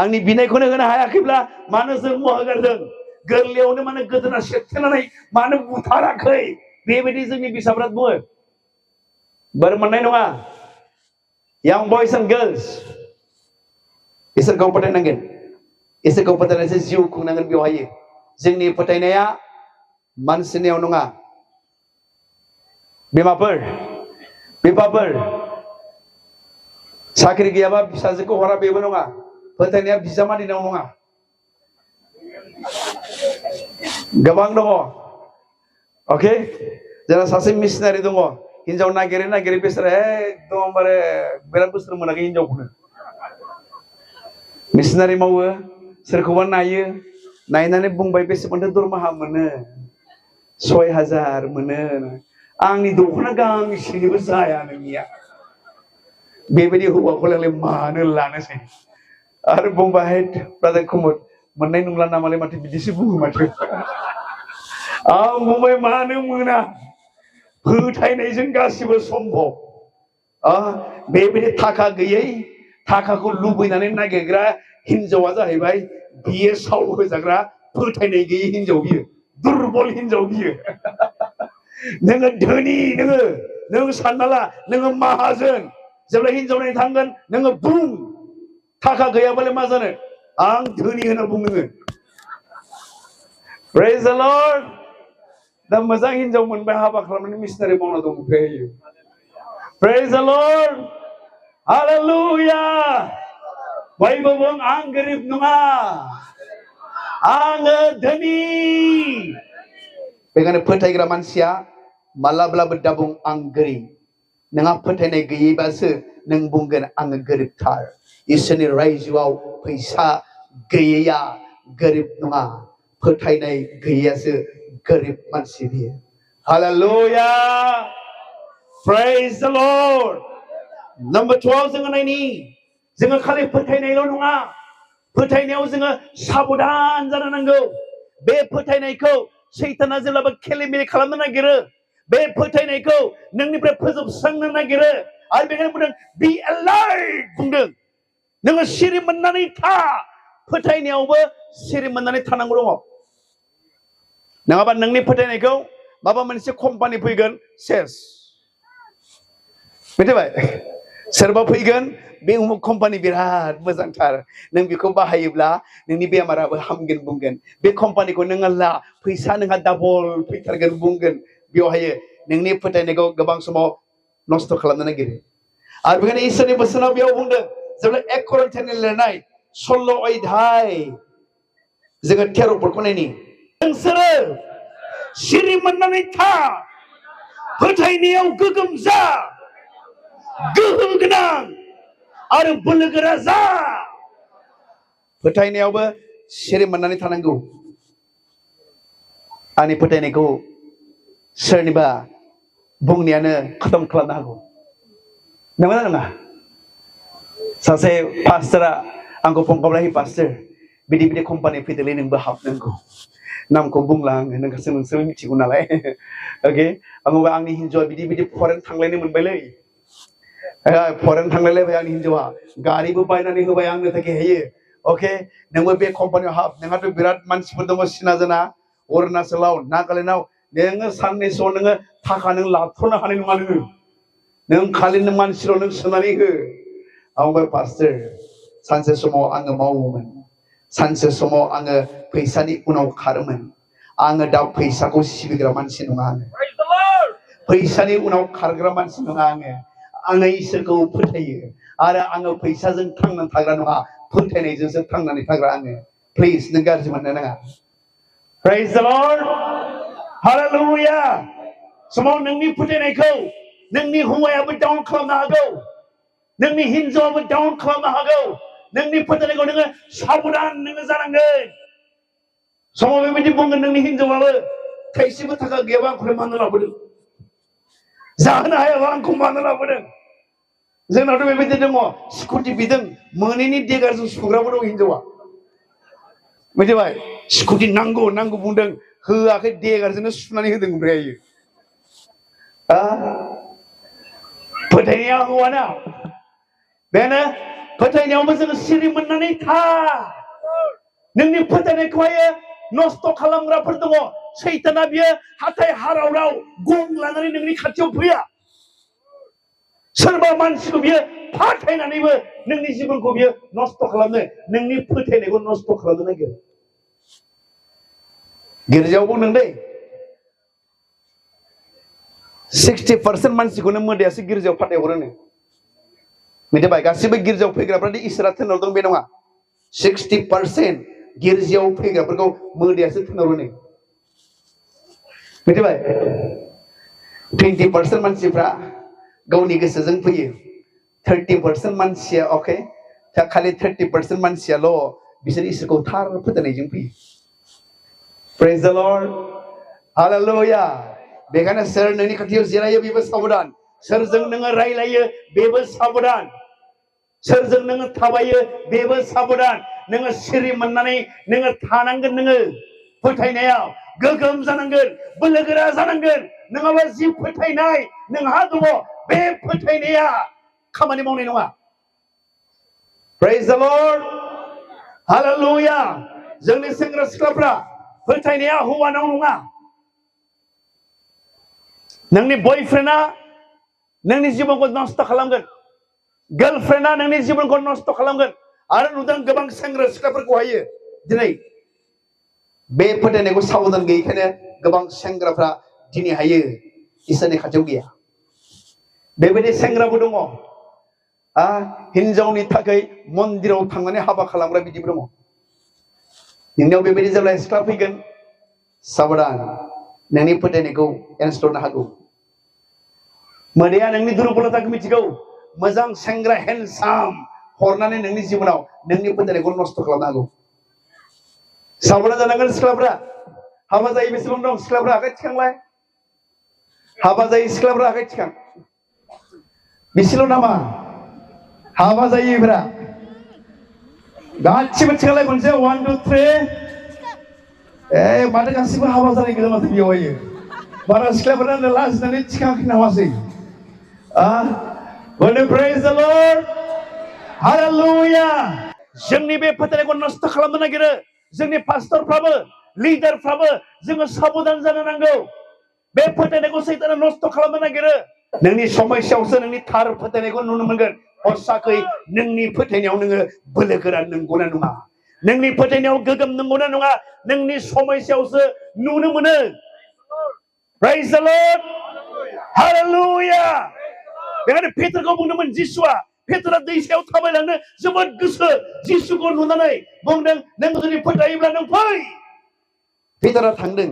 Speaker 1: आंनि बिनायखौनो होनो हायाखैब्ला मानो जन्म होगारदों गोरलैयावनो मानो गोदोना सेबथेनानै मानो बुथाराखै बेबायदि जोंनि बिसाफ्रा बुङो बोर मोननाय नङा young boys and girls इसोरखौ फोथायनांगोन इसोरखौ फोथायनायसो जिउ खुंनांगोन बेवहाय जोंनि फोथायनाया मानसिनियाव नङा बिमाफोर बिफाफोर साख्रि गैयाबा फिसाजोखौ हरा बेबो नङा फोथायनाया बिजामादैनाव नङा गोबां दङ ओके जोंना सासे मिशनारि दङ हिनजाव नागिरै बिसोरो एकदमबारे बिराद बोसोर मोनाखै हिनजावखौनो मिशनारि मावो सोरखौबा नायो नायनानै बुंबाय बेसेबांथो दरमाहा मोनो 6000 मोनो आंनि दख'ना गांसेनिबो जाया नोंनिया बेबायदि हौवाखौलाय मानो लानोसै आरो बुंबाय ब्रादार कुमुद मोननाय नंला नामालाय माथो बिदिसो बुङो माथो आं बुंबाय मानो मोना फोथायनायजों गासिबो सम्भब बेबायदि थाखा गैयै थाखाखौ लुबैनानै नागिरग्रा हिनजावा जाहैबाय बियो साव होजाग्रा फोथायनाय गैयै हिनजाव बियो दुरबल हिनजाव बियो नोङो धोनि नों सानना ला नोङो माहाजोन जेब्ला हिनजाव नायनो थांगोन नोङो बुं थाखा गैयाबालाय मा जानो आं धोनि होनना बुं नोङो Praise the Lord दा मोजां हिनजाव मोनबाय हाबा खालामनानै मिशनारि मावना दं ओमफ्राय Praise the Lord Hallelujah बयबो बुं आं गोरिब नङा आङो धोनि बेखायनो फोथायग्रा मानसिया मालाब्लाबो दाबुं आं गोरिब नोंहा फोथायनाय गैयैबासो नों बुंगोन आङो गोरिबथार इसोरनि रायजोआव फैसा गैयैया गोरिब नङा फोथायनाय गैयैयासो गोरिब मानसि बियो Hallelujah Praise the Lord Number 12 जोङो नायनि जोङो खालि फोथायनायल' नङा फोथायनायाव जोङो साबधान जानो नांगौ बे फोथायनायखौ सैताना जेब्लाबो खेलिमेलि खालामनो नागिरो बे फोथायनायखौ नोंनिफ्राय फोजोबस्रांनो नागिरो आरो बेखायनो बुंदों बी एलार्ट बुंदों नोङो सिरि मोननानै था फोथायनायावबो सिरि मोननानै थानांगौ दङ नङाबा नोंनि फोथायनायखौ माबा मोनसे कम्पानि फैगोन सेस मिथिबाय सोरबा फैगोन बे उमुक कम्पानि बिराद मोजांथार नों बेखौ बाहायोब्ला नोंनि बेमाराबो हामगोन बुंगोन बे कम्पानिखौ नोङो ला फैसा नोंहा डाबल फैथारगोन बुंगोन बेवहाय नोंनि फोथायनायखौ गोबां समाव नस्थ' खालामनो नागिरो आरो बेखायनो इसोरनि बोसोनाव बेयाव बुंदों जेब्ला 1 करिन्थियानि लिरनाय 16 अध्याय जोङो 13 पदखौ नायनि नोंसोरो सिरि मोननानै था फोथायनायाव गोगोम जा गोहो गोनां आरो बोलोगोरा जा फोथायनायावबो सिरि मोननानै थानांगौ आंनि फोथायनायखौ सोरनिबा बुंनायानो खतम खालामनो हागौ नंगौना नङा सासे पास्टरा आंखौ फन खालामबाय हे पास्टर बिदि बिदि कम्पानि फैदोंलै नोंबो हाबनांगौ नामखौ बुंला आङो नोंसोर मिथिगौ नालाय अके आंनि हिनजावा बिदि बिदि फरेन थांलायनो मोनबायलै फरेन थांलायलायबाय आंनि हिनजावा गारिबो बायनानै होबाय आंनो थाखाय हैयो अके नोंबो बे कम्पानियाव हाब नोंहाथ' बिराद मानसिफोर दङ सिना जाना अरुणाचलाव नागालेण्डआव नोङो साननैसोआव नोङो थाखा नों लाथ'नो हानाय नङा नों खालि नों मानसिल' नों सोनानै हो आंबो पास्टर सानसे समाव आङो मावोमोन सानसे समाव आङो फैसानि उनाव खारोमोन आङो दा फैसाखौ सिबिग्रा मानसि नङा आङो फैसानि उनाव खारग्रा मानसि नङा आङो इसोरखौ फोथायो आरो आङो फैसाजों थांनानै थाग्रा नङा फोथायनायजोंसो थांनानै थाग्रा आङो प्लिज नों गाज्रि मोननो नाङा Praise the Lord Hallelujah समाव नोंनि फोथायनायखौ नोंनि हौवायाबो डाउन खालामनो हागौ नोंनि हिनजावाबो डाउन खालामनो हागौ नोंनि फोथायनायखौ नोङो साबधान नोङो जानांगोन समाव बेबायदि बुंगोन नोंनि हिनजावाबो थाइसेबो थाखा गैयाबा आंखौलाय मानो लाबोदों जाहोनो हायाबा आंखौ मानो लाबोदों जोंनावथ' बेबायदि दङ स्कुटि बिदों मोनैनि देगारजों सुग्राबो दं हिनजावा मिथिबाय स्कुटि नांगौ बुंदों होआखै देगारजोंनो सुनानै होदों ओमफ्राय फोथायनाया हौवाना बेनो फोथायनायावबो जोङो सिरि मोननानै था नोंनि फोथायनायखौहाय नस्थ' खालामग्राफोर दङ सैताना बियो हाथाय हारावराव गं लानानै नोंनि खाथियाव फैया सोरबा मानसिखौ बियो फाथायनानैबो नोंनि जिबनखौ बियो नस्थ' खालामनो नोंनि फोथायनायखौ नस्थ' खालामनो नागिरो गिर्जायाव बुंदों दै 60% मानसिखौनो मोदायासो गिर्जायाव फाथायहरोनो मिथिबाय गासिबो गिर्जायाव फैग्राफ्रादि इसोरा थिनहरदों बे नङा 60% गिर्जायाव फैग्राफोरखौ मोदायासो थिनहरोनो मिथिबाय 20% मानसिफ्रा गावनि गोसोजों फैयो 30% मानसिया अके खालि 30% मानसियाल' बिसोर इसोरखौ थार फोथायनायजों फैयो Praise the Lord Hallelujah बेखायनो सोर नोंनि खाथियाव जिरायो बेबो साबधान सोरजों नोङो रायलायो बेबो साबधान सोरजों नोङो थाबायो बेबो साबधान नोङो सिरि मोननानै नोङो थानांगोन नोङो फोथायनायाव गोगोम जानांगोन बोलोगोरा जानांगोन नङाबा जि फोथायनाय नोंहा दङ बे फोथायनाया खामानि मावनाय नङा Praise the Lord Hallelujah जोंनि सेंग्रा सिख्लाफ्रा फोथायनाया हौवानाव नङा नोंनि बयफ्रेन्डआ नोंनि जिबनखौ नष्ट खालामगोन गार्लफ्रेन्डआ नोंनि जिबनखौ नष्ट खालामगोन आरो नुदों गोबां सेंग्रा सिख्लाफोरखौहायो दिनै बे फोथायनायखौ साबधान गैयैखायनो गोबां सेंग्राफ्रा दिनैहायो इसोरनि खाथियाव गैया बेबायदि सेंग्राबो दङ हिनजावनि थाखाय मन्दिराव थांनानै हाबा खालामग्रा बिदिबो दङ नोंनियाव बेबायदि जेब्ला सिख्ला फैगोन साबधान नोंनि फोथायनायखौ एनस्लनो हागौ मोदैया नोंनि दुर्बलताखौ मिथिगौ मोजां सेंग्रा हेन्डसाम हरनानै नोंनि जिबनाव नोंनि फोथायनायखौ नष्ट खालामनो हागौ साबधान जानांगोन सिख्लाफ्रा हाबा जायै बेसेबां दं सिख्लाफ्रा आखाइ थिखांलाय हाबा जायै सिख्लाफ्रा आखाइ थिखां बिसिल' नामा हाबा जायैफ्रा गासिबो थिखांलाय खनसे 1 2 3 माथो गासिबो हाबा जानाय गोजा माथो बेयावहायो बारा सिख्लाफोरानो लाजिनानै थिखाङाखै नामासै Praise the Lord Hallelujah जोंनि बे फोथायनायखौ नष्ट खालामनो नागिरो जोंनि पास्टरफ्राबो लिडारफ्राबो जोङो साबधान जानो नांगौ बे फोथायनायखौ सैताना नष्ट खालामनो नागिरो नोंनि समस्यायावसो नोंनि थार फोथायनायखौ नुनो मोनगोन हसाखै नोंनि फोथायनायाव नोङो बोलो गोरा नंगौना नङा नोंनि फोथायनायाव गोगोम नंगौना नङा नोंनि समस्यायावसो नुनो मोनो Praise the Lord Hallelujah बेखायनो पेट्रखौ बुंदोंमोन जिसुआ पेट्रा दैसायाव थाबायलांनो जोबोद गोसो जिसुखौ नुनानै बुंदों नों जुदि फोथायोब्ला नों फै पेट्रा थांदों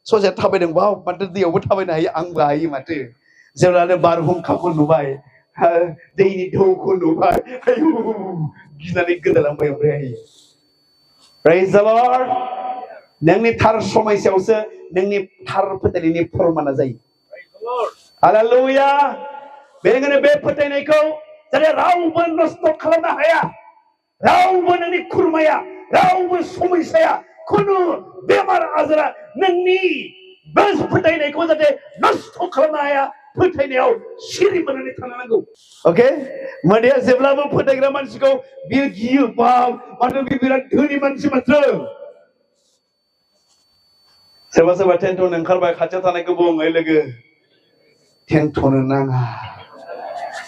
Speaker 1: ससे थाबायदों बाव माथो दैयावबो थाबायनो हायो आंबो हायो माथो जेब्लानो बारहुंखाखौ नुबाय दैनि ढौखौ नुबाय गिनानै गोदालांबाय ओमफ्राय Praise the Lord नोंनि थार समस्यायावसो नोंनि थार फोथायनायनि फोरमाना जायो Hallelujah बेनिखायनो बे फोथायनायखौ जाहाथे रावबो नष्ट खालामनो हाया रावबो नोंनि खुरमाया रावबो समस्याया खुनु बेमार आजारा नोंनि बे फोथायनायखौ जाहाथे नष्ट खालामनो हाया फोथायनायाव सिरि मोननानै थानो नांगौ अके मोदैया जेब्लाबो फोथायग्रा मानसिखौ बियो गियो बाब माथो बे बिराद धोनि मानसि माथो सोरबा सोरबा टेन्टन ओंखारबाय खाथियाव थानायखौ बुं ओइ लोगो टेन्टनो नाङा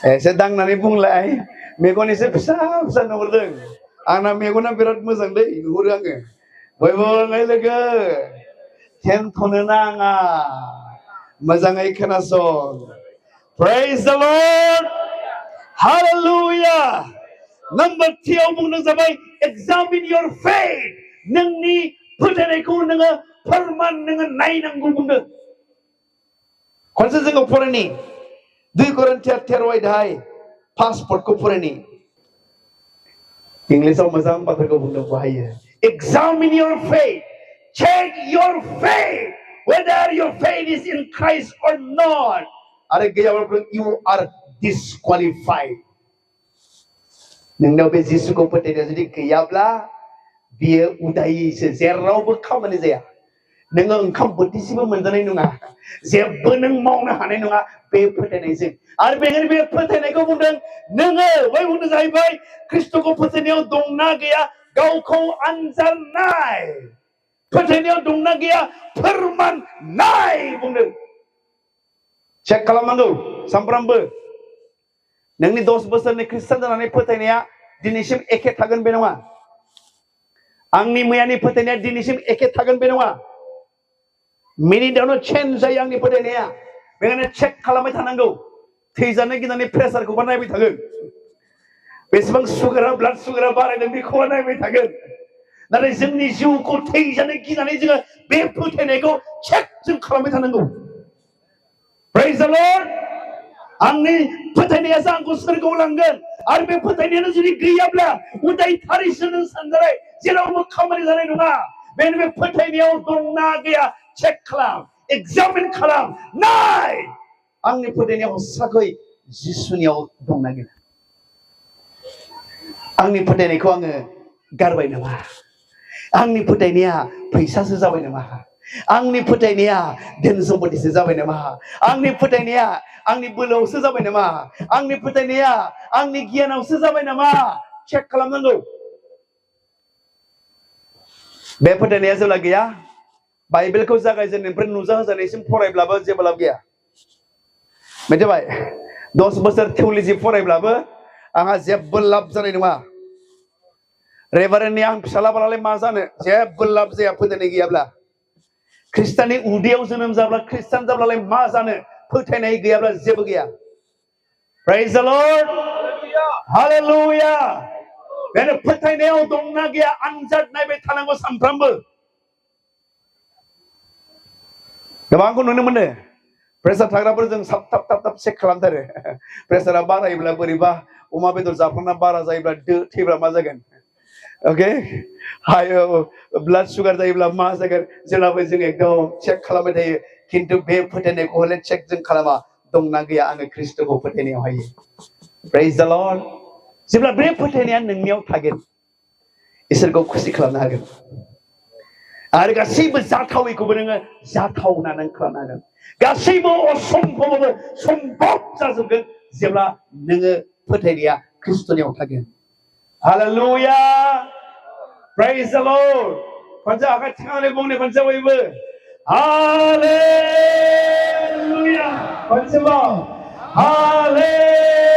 Speaker 1: एसे दांनानै बुंलाय मेगन एसे फिसा फिसा नुहुरदों आंना मेगना बिराद मोजां दै नुहुरो आङो बयबो ओइ लोगो टेन्टनो नाङा मोजाङै खोनासं Praise the Lord Hallelujah Number 3 आव बुंनो जाबाय Examine your faith नोंनि फोथायनायखौ नोङो फोरमान नोङो नायनांगौ बुंदों खनसे जोङो फरायनि 2 Korinथियार 13 अध्याय पासपर्टखौ फरायनि इंलिसाव मोजां बाथ्राखौ बुंदों बाहायो Examine your faith check your faith whether your faith is in Christ or not आरो गैयाब्ला you are disqualified नोंनाव बे जिसुखौ फोथायनाया जुदि गैयाब्ला बियो उदायैसो जेरावबो खामानि जाया नोङो ओंखाम बोथिसेबो मोनजानाय नङा जेबो नों मावनो हानाय नङा बे फोथायनायजों आरो बेनिखायनो बे फोथायनायखौ बुंदों नोङो बै बुंदों जाहैबाय ख्रिस्ट'खौ फोथायनायाव दंना गैया गावखौ आनजाद नाय फोथायनायाव दंना गैया फोरमान नाय बुंदों चेक खालामनांगौ सानफ्रामबो नोंनि 10 बोसोरनि ख्रिस्टान जानानै फोथायनाया दिनैसिम एखे थागोन बे नङा आंनि मैयानि फोथायनाया दिनैसिम एखे थागोन बे नङा मिनिटआवनो चेन्ज जायो आंनि फोथायनाया बेखायनो चेक खालामबाय थानांगौ थैजानो गिनानै प्रेसारखौबा नायबाय थागोन बेसेबां सुगारा ब्लाड सुगारा बारायदों बेखौबा नायबाय थागोन नाथाय जोंनि जिउखौ थैजानो गिनानै जोङो बे फोथायनायखौ चेक जों खालामबाय थानांगौ Praise the Lord आंनि फोथायनायासो आंखौ सोरगोआव लांगोन आरो बे फोथायनायानो जुदि गैयाब्ला उदायथारैसो नों सानजानाय जेरावबो खामानि जानाय नङा बेनो बे फोथायनायाव दंना गैया चेक खालाम एग्जामिन खालाम नाय आंनि फोथायनायाव हसाखै जिसुनियाव दंना गैया आंनि फोथायनायखौ आङो गारबाय नामा आंनि फोथायनाया फैसासो जाबाय नामा आंनि फोथायनाया धोन सम्पतिसो जाबाय नामा आंनि फोथायनाया आंनि बोलोआवसो जाबाय नामा आंनि फोथायनाया आंनि गियानावसो जाबाय नामा चेक खालामनांगौ बे फोथायनाया जेब्ला गैया बाइबेलखौ जागायजेननायनिफ्राय नुजाहोजानायसिम फरायब्लाबो जेबो लाब गैया मिथिबाय 10 बोसोर थिउल'जि फरायब्लाबो आंहा जेबो लाब जानाय नङा रेभारेन्डनि आं फिसालाबालाय मा जानो जेबो लाब जाया फोथायनाय गैयाब्ला ख्रिस्टाननि उदैयाव जोनोम जाब्ला ख्रिस्टान जाब्लालाय मा जानो फोथायनाय गैयाब्ला जेबो गैया Praise the Lord Hallelujah बेनो फोथायनायाव दंना गैया आनजाद नायबाय थानांगौ सानफ्रामबो गोबांखौ नुनो मोनो प्रेसार थाग्राफोरजों थाब थाब चेक खालामथारो प्रेसारा बारायोब्ला बोरैबा अमा बेदर जाफ्लांना बारा जायोब्ला थैब्ला मा जागोन ओके हाइ ब्लाड सुगार जायोब्ला मा जागोन जेब्लाबो जों एकदम चेक खालामबाय थायो खिन्थु बे फोथायनायखौ हले चेक जों खालामा दंना गैया आङो ख्रिस्टखौ फोथायनायाव हायो Praise the Lord जेब्ला बे फोथायनाया नोंनियाव थागोन इसोरखौ खुसि खालामनो हागोन आरो गासैबो जाथावैखौबो नोङो जाथावना नों खालामनो हागोन गासैबो असम्भवबो सम्भब जाजोबगोन जेब्ला नोङो फोथायनाया ख्रिस्टनियाव थागोन Hallelujah Praise the Lord खनसे आखाइ थिखांनानै बुंनो खनसे बयबो Hallelujah खनसेबाव Hallelujah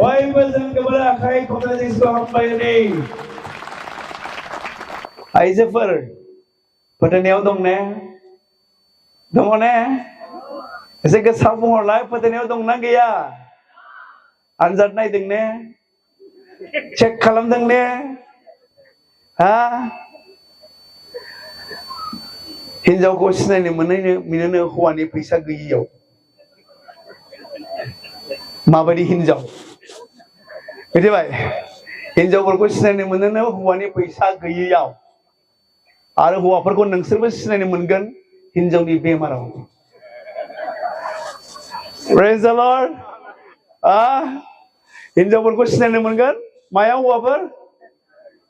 Speaker 1: बयबो जों गोबां आखाइ खबनानै जिसुखौ हामबायनै आइजोफोर फोथायनायाव दं ने दङ ने एसे गोसा बुंहरलाय फोथायनायाव दंना गैया आनजाद नायदों ने चेक खालामदों ने हा हिनजावखौ सिनायनो मोनोनो हौवानि फैसा गैयियाव माबायदि हिनजाव मिथिबाय हिनजावफोरखौ सिनायनो मोनोनो हौवानि फैसा गैयियाव आरो हौवाफोरखौ नोंसोरबो सिनायनो मोनगोन हिनजावनि बेमाराव Praise the Lord हिनजावफोरखौ सिनायनो मोनगोन मायाव हौवाफोर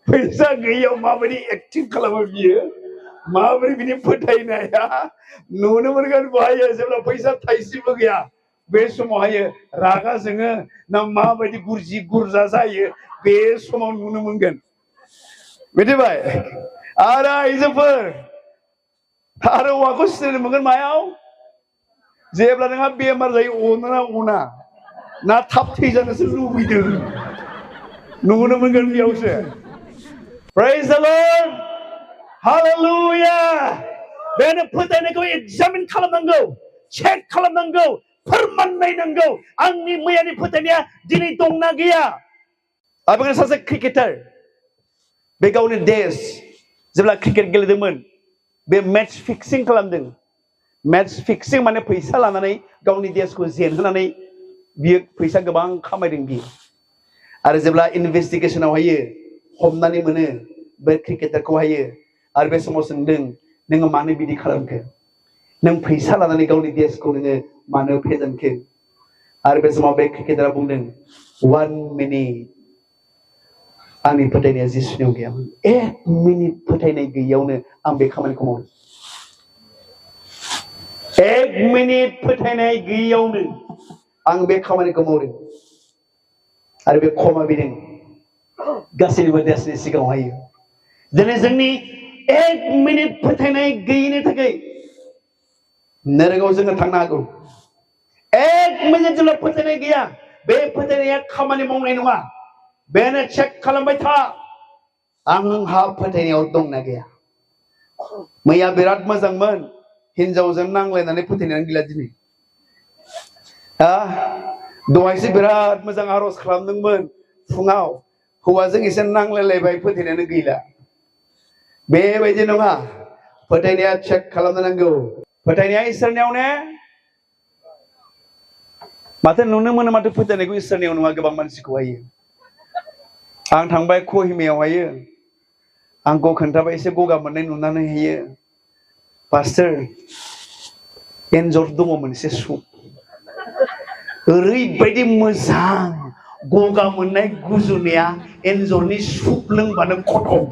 Speaker 1: फैसा गैयियाव माबायदि एक्टिं खालामो बियो माबोरै बिनि फोथायनाया नुनो मोनगोन बहायो जेब्ला फैसा थाइसेबो गैया बे समावहाय रागा जोङो ना माबायदि गुरजि गुरजा जायो बे समाव नुनो मोनगोन मिथिबाय आरो आइजोफोर आरो हौवाखौ सिनायनो मोनगोन मायाव जेब्ला नोंहा बेमार जायो अना अना ना थाब थैजानोसो लुबैदों नुनो मोनगोन बेयावसो Praise the Lord Hallelujah बेनो फोथायनायखौ एग्जामिन खालामनांगौ चेक खालामनांगौ फोरमान नायनांगौ आंनि मैयानि फोथायनाया दिनै दंना गैया आरो सासे क्रिकेटार बे गावनि देश जेब्ला क्रिकेट गेलेदोंमोन बे मेच फिक्सिं खालामदों मेच फिक्सिं माने फैसा लानानै गावनि देशखौ जेनहोनानै बियो फैसा गोबां खामायदों बियो आरो जेब्ला इनभेस्टिगेशनाव हायो हमनानै मोनो बे क्रिकेटारखौ हायो आरो बे समाव सोंदों नोङो मानो बिदि खालामखो नों फैसा लानानै गावनि देशखौ नोङो मानो फेजेनखो आरो बे समाव बे क्रिकेटारा बुंदों 1 मिनिट आंनि फोथायनाया जिसुनियाव गैयामोन 1 मिनिट फोथायनाय गैयैयावनो आं बे खामानिखौ मावदों 1 मिनिट फोथायनाय गैयैयावनो आं बे खामानिखौ मावदों आरो बे खमा बिदों गासैबो देशनि सिगाङावहाय दिनै जोंनि 1 मिनिट फोथायनाय गैयैनि थाखाय नरकाव जोङो थांनो हागौ 1 मिनिट जोंनाव फोथायनाय गैया बे फोथायनाया खामानि मावनाय नङा बेनो चेक खालामबाय था आंहा फोथायनायाव दंना गैया मैया बिराद मोजांमोन हिनजावजों नांलायनानै फोथायनायानो गैला दिनै दहायसो बिराद मोजां आरज खालामदोंमोन फुङाव हौवाजों एसे नांलायलायबाय फोथायनायानो गैला बेबायदि नङा फोथायनाया चेक खालामनो नांगौ फोथायनाया इसोरनियाव ने माथो नुनो मोनो माथो फोथायनायखौ इसोरनियाव नङा गोबां मानसिखौहाय आं थांबाय कहिमायावहाय आंखौ खोन्थाबाय एसे गगा मोननाय नुनानै हायो पास्टर एन्जर दङ मोनसे सु ओरैबायदि मोजां गगा मोननाय गुजुनाया एन्जरनि सुप लोंबानो खतम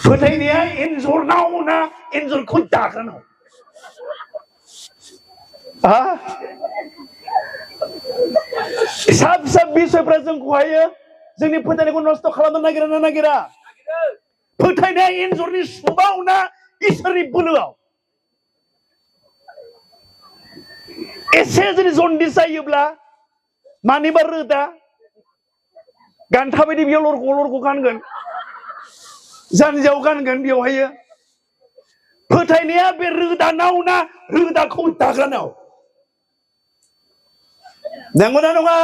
Speaker 1: फोथायनाया एन्जरनाव ना एन्जरखौ दाग्रानाव? फिसा फिसा बिसयफ्रा जोंखौहायो जोंनि फोथायनायखौ नस्थ' खालामनो नागिरा ना नागिरा? फोथायनाया एन्जरनि सुबाव ना इसोरनि बोलोआव? एसे जुदि जन्दिस जायोब्ला मानिबा रोदा गान्था बायदि बेयाव लरग' गानगोन, जानजियाव गानगोन बेवहायो। फोथायनाया बे रोदानाव ना रोदाखौ दाग्रानाव? नंगौना नङा?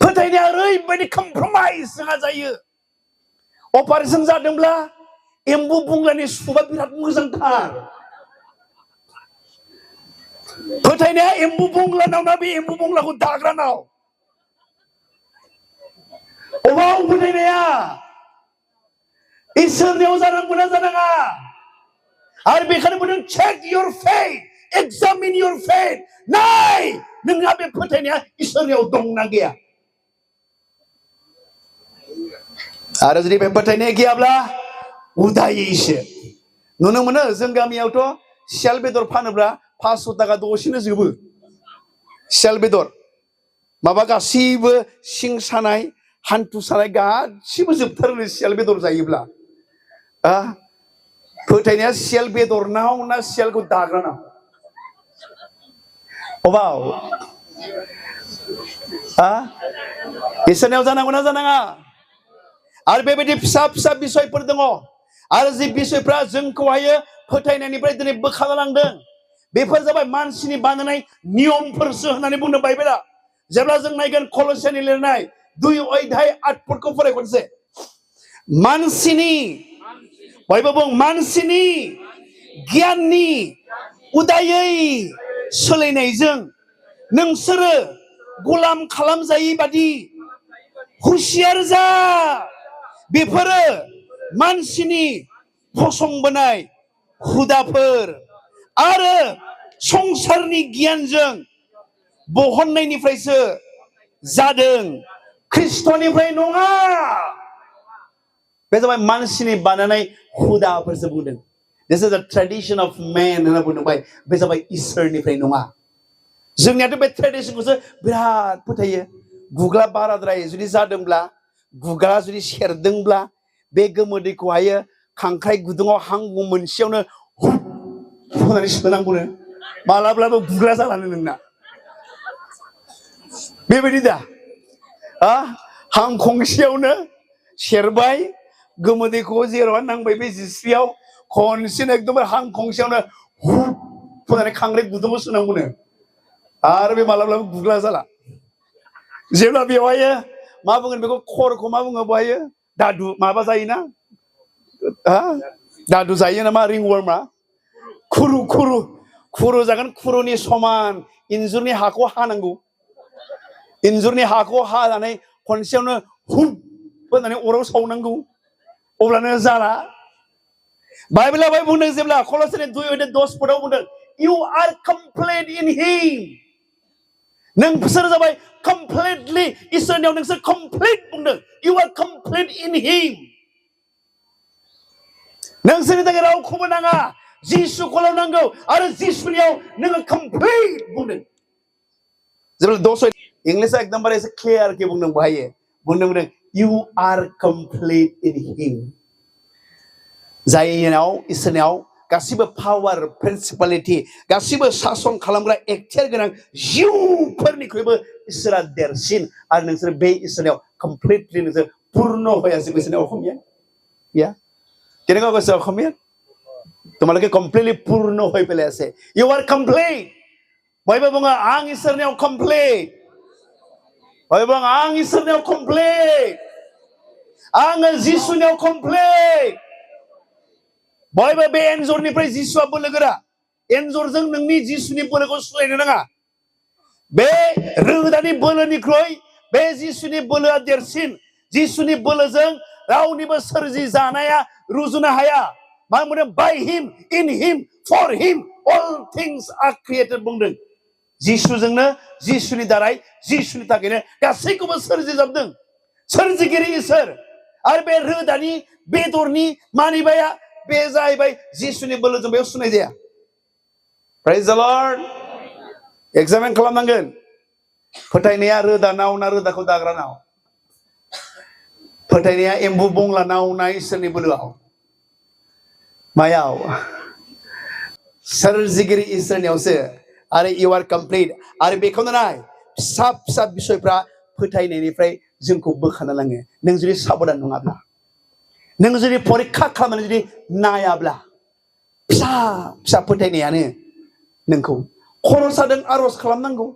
Speaker 1: फोथायनाया ओरैबायदि कमप्रमाइज जोंहा जायो। अपारेशन जादोंब्ला एम्बु बुंलानि सुबा बिराद मोजांथार। फोथायनाया एम्बु बुंलानाव ना बे एम्बु बुंलाखौ दाग्रानाव? अबाव फोथायनाया? इसोरनियाव जानांगौना जानाङा? आरो बेखायनो बुंदों चेक योर फेथ, एग्जामिन योर फेथ। नाय नोंहा बे फोथायनाया इसोरनियाव दंना गैया? आरो जुदि बे फोथायनाया गैयाब्ला उदायैसो। नुनो मोनो जों गामियावथ' सियाल बेदर फानोब्ला 500 थाखा दसेनो जोबो। सियाल बेदर माबा गासैबो सिं सानाय हान्थु सानाय गासिबो जोबथारो सियाल बेदर जायोब्ला। फोथायनाया सियाल बेदरनाव ना सियालखौ दाग्रानाव? अबाव? इसोरनियाव जानांगौना जानाङा? आरो बेबायदि फिसा फिसा बिसयफोर दङ। आरो जि बिसयफ्रा जोंखौहायो फोथायनायनिफ्राय दिनै बोखारलांदों, बेफोर जाबाय मानसिनि बानायनाय नियमफोरसो होननानै बुंदों बाइबेला। जेब्ला जों नायगोन कल'सियानि लिरनाय 2 अध्याय 8 पदखौ फराय खनसे। मानसिनि, बयबो बुं, मानसिनि गियाननि उदायै सोलायनायजों नोंसोरो गुलाम खालामजायै बादि हुसियार जा। बेफोरो मानसिनि फसंबोनाय हुदाफोर आरो संसारनि गियानजों बहननायनिफ्रायसो जादों, ख्रिस्टनिफ्राय नङा। बे जाबाय मानसिनि बानायनाय हुदाफोरसो बुंदों। दिस इज द ट्रेडिशन अफ मेन होनना बुंदों। बे जाबाय इसोरनिफ्राय नङा। जोंनियाथ' बे ट्रेडिशनखौसो बिराद फोथायो। गुग्ला बाराद्राय जुदि जादोंब्ला, गुग्ला जुदि सेरदोंब्ला, बे गोमोदैखौहायो खांख्राइ गुदुङाव हां मोनसेयावनो हुप होनानै सोनांगौनो, मालाब्लाबो गुग्ला जालानो नोंना। बेबायदि दा हां खंसेयावनो सेरबाय, गोमोदैखौ जेराव नांबाय बे जिस्रियाव खनसेनो एकदमबारे हां खंसेयावनो हुप होनानै खांख्राइ गुदुङाव सोनांगौनो। आरो बे मालाब्लाबो गुग्ला जाला। जेब्ला बेवहायो मा बुंगोन बेखौ, खरखौ मा बुङो बेवहायो, दादु माबा जायोना, दादु जायो नामा, रिंवर्मा, खुरु खुरु खुरु जागोन। खुरुनि समान इन्जुरनि हाखौ हानांगौ। इन्जुरनि हाखौ हानानै खनसेयावनो हुप होनानै अराव सावनांगौ, अब्लानो जाला। बाइबेला बुंदों, जेब्ला कल'सियानि 2 अध्याय 10 पदआव बुंदों, U R complete in him. नोंसोर जाबाय कमप्लिटलि इसोरनियाव, नोंसोर कमप्लिट बुंदों। U R complete in him. नोंसोरनि थाखाय रावखौबो नाङा, जिसुखौल' नांगौ। आरो जिसुनियाव नोङो कमप्लिट बुंदों। जेब्ला 10 इंलिशआ एकदमबारे एसे क्लियार के बुंदों बाहायो, बुंदों U R complete in him. जायनाव इसोरनियाव गासिबो पावार, प्रिन्सिपालिटी, गासिबो सासन खालामग्रा एक्टियार गोनां जिउफोरनिख्रुइबो इसोरा देरसिन। आरो नोंसोर बे इसोरनियाव कमप्लिटलि नोंसोर पूर्ण হয়েছে। इसोरनियाव অসমীয়া या কেনেকুৱা কৈছে অসমীয়া? তোমালোকে কমপ্লিটলি পূৰ্ণ হৈ পেলাই আছে। You R complete. বয়বা বুঙা আং इसोरनियाव कमप्लिट। बयबो आं इसोरनियाव कमप्लिट। आङो जिसुनियाव कमप्लिट। बयबो बे एन्जरनिफ्राय जिसुआ बोलो गोरा। एन्जरजों नोंनि जिसुनि बोलोखौ सुलायनो नाङा। बे रोदानि बोलोनिख्रुइ बे जिसुनि बोलोआ देरसिन। जिसुनि बोलोजों रावनिबो सोरजि जानाया रुजुनो हाया। मा बुंदों? By him, in him, for him all things R created बुंदों। जिसुजोंनो, जिसुनि दारै, जिसुनि थाखायनो गासैखौबो सोरजिजाबदों। सोरजिगिरि इसोर आरो बे रोदानि बेदरनि मानिबाया बे जाहैबाय जिसुनि बोलोजों बेयाव सुनाय जाया Praise the Lord एग्जामिन खालामनांगोन फोथायनाया रोदानाव ना रोदाखौ दाग्रानाव फोथायनाया एम्बु बंलानाव ना इसोरनि बोलोआव मायाव सोरजिगिरि इसोरनियावसो आरो you are complete आरो बेखौनो नाय फिसा फिसा बिसयफ्रा फोथायनायनिफ्राय जोंखौ बोखाना लाङो नों जुदि साबधान नङाब्ला नों जुदि परीक्षा खालामनानै जुदि नायाब्ला फिसा फिसा फोथायनायानो नोंखौ खर' सादों आरज खालामनांगौ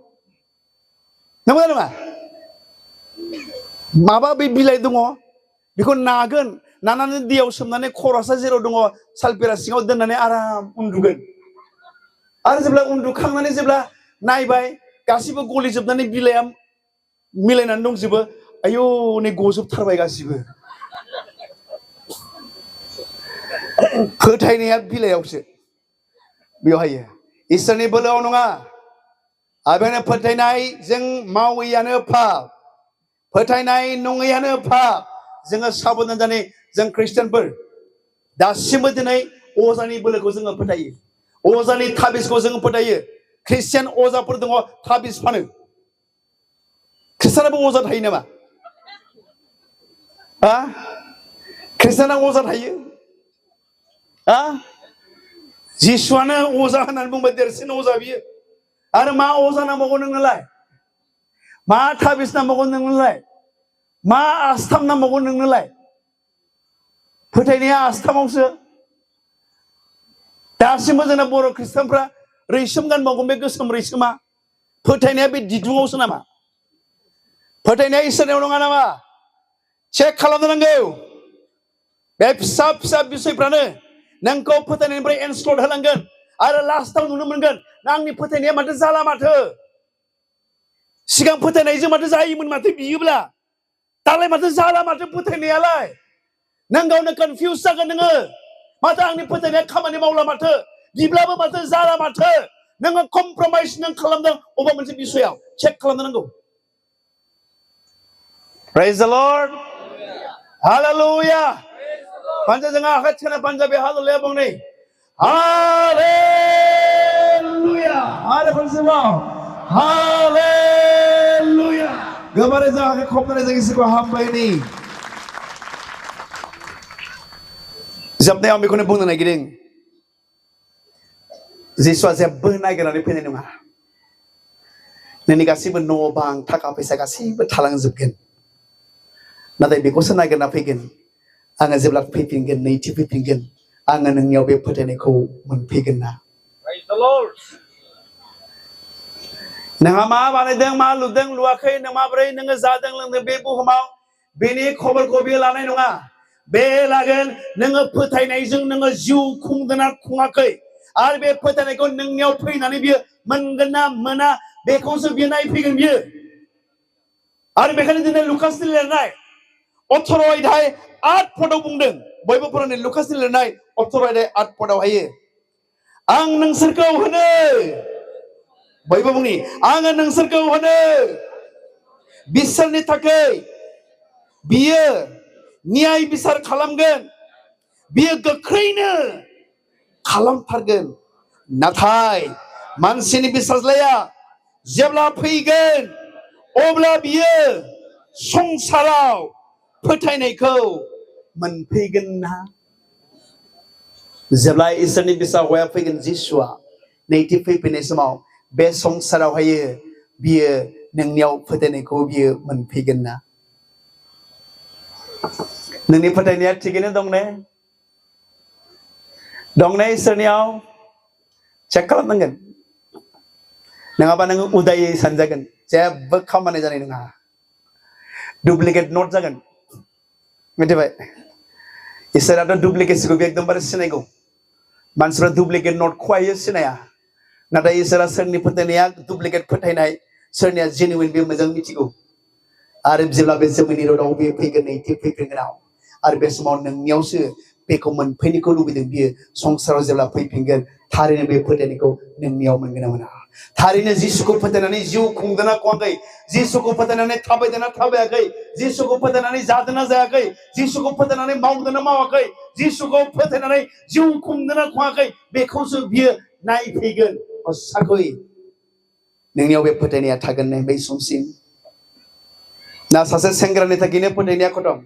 Speaker 1: नंगौ नङा माबा बे बिलाइ दङ बेखौ नागोन नानानै दैयाव सोमनानै खर'सा जेराव दङ सालफेरा सिङाव दोननानै आराम उन्दुगोन आरो जेब्ला उन्दुखांनानै जेब्ला नायबाय गासिबो गलिजोबनानै बिलाइया मिलायनानै दंजोबो आयौ नै गजोबथारबाय गासिबो फोथायनाया बिलाइयावसो बेवहाय इसोरनि बोलोआव नङा आबेनो फोथायनायजों मावैयानो पाप फोथायनाय नङैयानो पाप जोङो साबधान जानाय जों ख्रिस्टियानफोर दासिमबो दिनै अजानि बोलोखौ जोङो फोथायो अजानि थाबिसखौ जोङो फोथायो ख्रिस्टियान अजाफोर दङ थाबिस फानो ख्रिस्टियानाबो अजा थायो नामा ख्रिस्टियाना अजा थायो जिसुआनो अजा होननानै बुंबाय देरसिन अजा बियो आरो मा अजा नांबावगौ नोंनोलाय मा थाबिस नांबावगौ नोंनोलाय मा आस्थाम नांबावगौ नोंनोलाय फोथायनाया आस्थामावसो दासिमबो जोंना बर' ख्रिस्टियानफ्रा रैसोम गानबावगोन बे गोसोम रैसोमा फोथायनाया बे दिदुङावसो नामा फोथायनाया इसोरनियाव नङा नामा चेक खालामनांगौ बे फिसा फिसा बिसयफ्रानो नोंखौ फोथायनायनिफ्राय एनस्लट होलांगोन आरो लास्टआव नुनो मोनगोन आंनि फोथायनाया माथो जाला माथो सिगां फोथायनायजों माथो जायोमोन माथो बियोब्ला दालाय माथो जाला माथो फोथायनायालाय नों गावनो कनफिउज जागोन नोङो माथो आंनि फोथायनाया खामानि मावला माथो बिब्लाबो माथो जाला माथो नोङो कमप्रमाइज नों खालामदों अबा मोनसे बिसयाव चेक खालामनांगौ Praise the Lord Hallelujah Panjang jengah akan cina Panjabi Hallelujah bang ni Hallelujah ada bersama Hallelujah gambar itu akan komponen lagi sekolah hamba ini Zabnya kami kena bunga lagi ding Ziswa saya benar kena di peni nunga Nini kasih beno bang tak apa saya kasih bertalang zubkin Nanti bikosan lagi kena pikin Anga जेब्ला फैफिनगोन नैथि फैफिनगोन आङो नोंनियाव बे फोथायनायखौ मोनफैगोन ना
Speaker 3: Praise the Lord
Speaker 1: नोंहा मा बानायदों मा लुदों लुवाखै नों माबोरै नोङो जादों लोंदों बे बुहुमाव बेनि खबरखौ बे लानाय नङा बे लागोन नोङो फोथायनायजों नोङो जिउ खुंदोंना खुङाखै आरो बे फोथायनायखौ नोंनियाव फैनानै बियो मोनगोन ना मोना बेखौसो बियो नायफैगोन बियो आरो बेखायनो दिनै लुकासनि लिरनाय 18 अध्याय 8 पदाव बुंदों बयबो फरायनाय लुकासनि लिरनाय 18 अध्याय 8 पदाव हायो आं नोंसोरखौ होनो बयबो बुंनि आङो नोंसोरखौ होनो बिसोरनि थाखाय बियो न्याय बिसार खालामगोन बियो गोख्रैनो खालामथारगोन नाथाय मानसिनि बिसारलाया जेब्ला फैगोन अब्ला बियो संसाराव फोथायनायखौ मोनफैगोन ना जेब्ला इसोरनि बिसारआ फैगोन जिसुआ नैथि फैफिननाय समाव बे संसारावहाय बियो नोंनियाव फोथायनायखौ बियो मोनफैगोन ना नोंनि फोथायनाया थिगैनो दं ने इसोरनियाव चेक खालामनांगोन नङाबा नोङो उदायै सानजागोन जेबो खामानि जानाय नङा डुप्लिकेट नट जागोन मिथिबाय इसोराथ' डुप्लिकेटखौ एकदमबारे सिनायगौ मानसिफ्रा डुप्लिकेट नटखौ हायो सिनाया नाथाय इसोरा सोरनि फोथायनाया डुप्लिकेट फोथायनाय सोरनिया जेनुइन बे मोजां मिथिगौ आरो जेब्ला बे जोमैनि रदाव बे फैगोन नैथि फैफिनगोन आरो बे समाव नोंनियावसो बेखौ मोनफैनायखौ लुबैदों बियो संसाराव जेब्ला फैफिनगोन थारैनो बे फोथायनायखौ नोंनियाव मोनगोन ना मोना थारैनो जिसुखौ फोथायनानै जिउ खुंदोंना खुङाखै जिसुखौ फोथायनानै थाबायदोंना थाबायाखै जिसुखौ फोथायनानै जादोंना जायाखै जिसुखौ फोथायनानै मावदोंना मावाखै जिसुखौ फोथायनानै जिउ खुंदोंना खुङाखै बेखौसो बियो नायफैगोन हसाखै नोंनियाव बे फोथायनाया थागोन ने बै समसिम ना सासे सेंग्रानि थाखायनो फोथायनाया खतम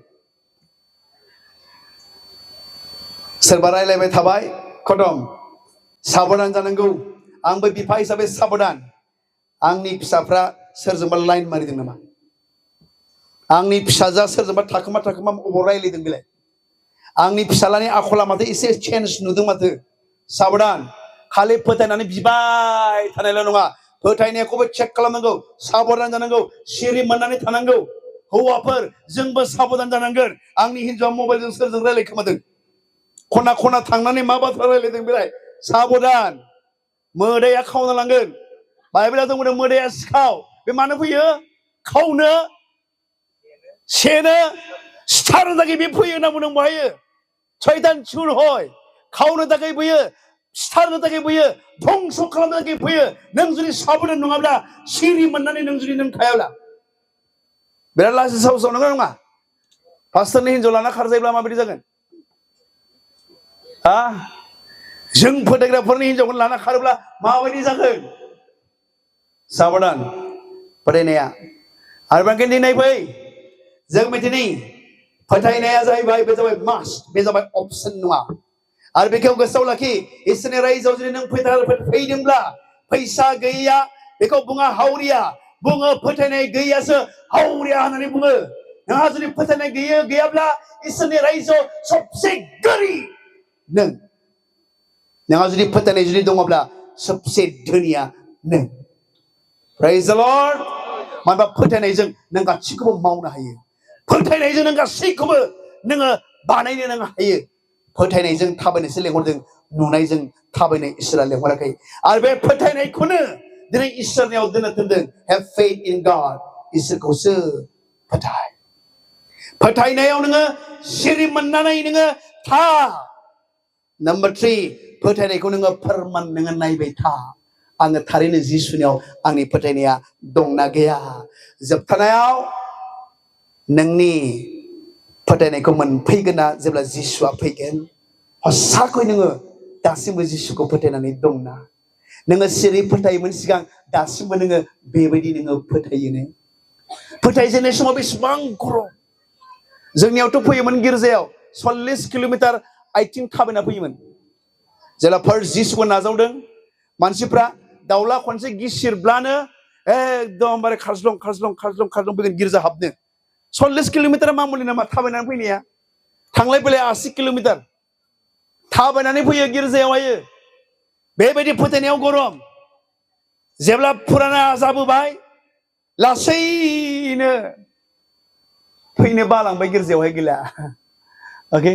Speaker 1: सोरबा रायलायबाय थाबाय खतम साबधान जानांगौ आंबो बिफा हिसाबै साबधान आंनि फिसाफ्रा सोरजोंबा लाइन मारिदों नामा आंनि फिसाजोआ सोरजोंबा थाखोमा अबाव रायलायदों बेलाय आंनि फिसालानि आखला माथो एसे चेन्ज नुदों माथो साबधान खालि फोथायनानै बिबाय थानायल' नङा फोथायनायखौबो चेक खालामनांगौ साबधान जानांगौ सिरि मोननानै थानांगौ हौवाफोर जोंबो साबधान जानांगोन आंनि हिन्जावआ मबाइलजों सोरजों रायलायखोमादों खना खना थांनानै मा बाथ्रा रायलायदों बेलाय साबधान मोदाया खावना लांगोन बाइबेलाव दंमोन मोदाया सिखाव बे मानो फैयो खावनो सेनो सिथारनो थाखाय बे फैयो होनना बुंदों बाहायो सैतान सुर हय खावनो थाखाय फैयो सिथारनो थाखाय फैयो धंस खालामनो थाखाय फैयो नों जुदि साबधान नङाब्ला सिरि मोननानै नों जुदि नों थायाब्ला बिराद लाजि साहसाव नंगौ नङा पास्टरनि हिन्जाव लाना खारजायोब्ला माबायदि जागोन हा जों फोथायग्राफोरनि हिन्जावखौ लाना खारोब्ला माबायदि जागोन साबधान फोथायनाया आरो बांसिन दिनै फै जों मिथिनि फोथायनाया जाहैबाय बे जाबाय मास्ट बे जाबाय अपसन नङा आरो बेखौ गोसोआव लाखि इसोरनि रायजोआव जुदि नों फैदोंब्ला फैसा गैया बेखौ बुङा हावरिया बुङो फोथायनाय गैयासो हावरिया होननानै बुङो नोंहा जुदि फोथायनाय गैयाब्ला इसोरनि रायजोआव सबसे गोरिब नोंहा जुदि फोथायनाय जुदि दङब्ला सबसे धोनिया नों प्रेज द लर्ड मानोबा फोथायनायजों नों गासैखौबो मावनो हायो फोथायनायजों नों गासैखौबो नोङो बानायनो नों हायो फोथायनायजों थाबायनोसो लेंहरदों नुनायजों थाबायनाय इसोरा लेंहराखै आरो बे फोथायनायखौनो दिनै इसोरनियाव दोननो थिनदों हेभ फेथ इन गड इसोरखौसो फोथायनायाव नोङो सिरि मोननानै नोङो था नम्बर 3 फोथायनायखौ नोङो फोरमान नोङो नायबाय था आङो थारैनो जिसुनियाव आंनि फोथायनाया दंना गैया जोबथानायाव नोंनि फोथायनायखौ मोनफैगोना जेब्ला जिसुआ फैगोन हसाखै नोङो दासिमबो जिसुखौ फोथायनानै दंना नोङो सिरि फोथायोमोन सिगां दासिमबो नोङो बेबायदि नोङो फोथायोनो फोथायजेननाय समाव बेसेबां गरम जोंनियावथ' फैयोमोन गिर्जायाव 40 किल'मिटार आथिं थाबायना फैयोमोन जेला फार्स्ट जिसुखौ नाजावदों मानसिफ्रा दाउला खनसे गिसिरब्लानो एकदमबारे खारज्लं फैगोन गिर्जा हाबनो 40 किल'मिटार मामुलि नामा थाबायनानै फैनाया थांलाय फैलाय 80 किल'मिटार थाबायनानै फैयो गिर्जायावहायो बेबायदि फोथायनायाव गरम जेब्ला फुराना जाबोबाय लासैनो फैनो बालांबाय गिर्जायावहाय गैला अके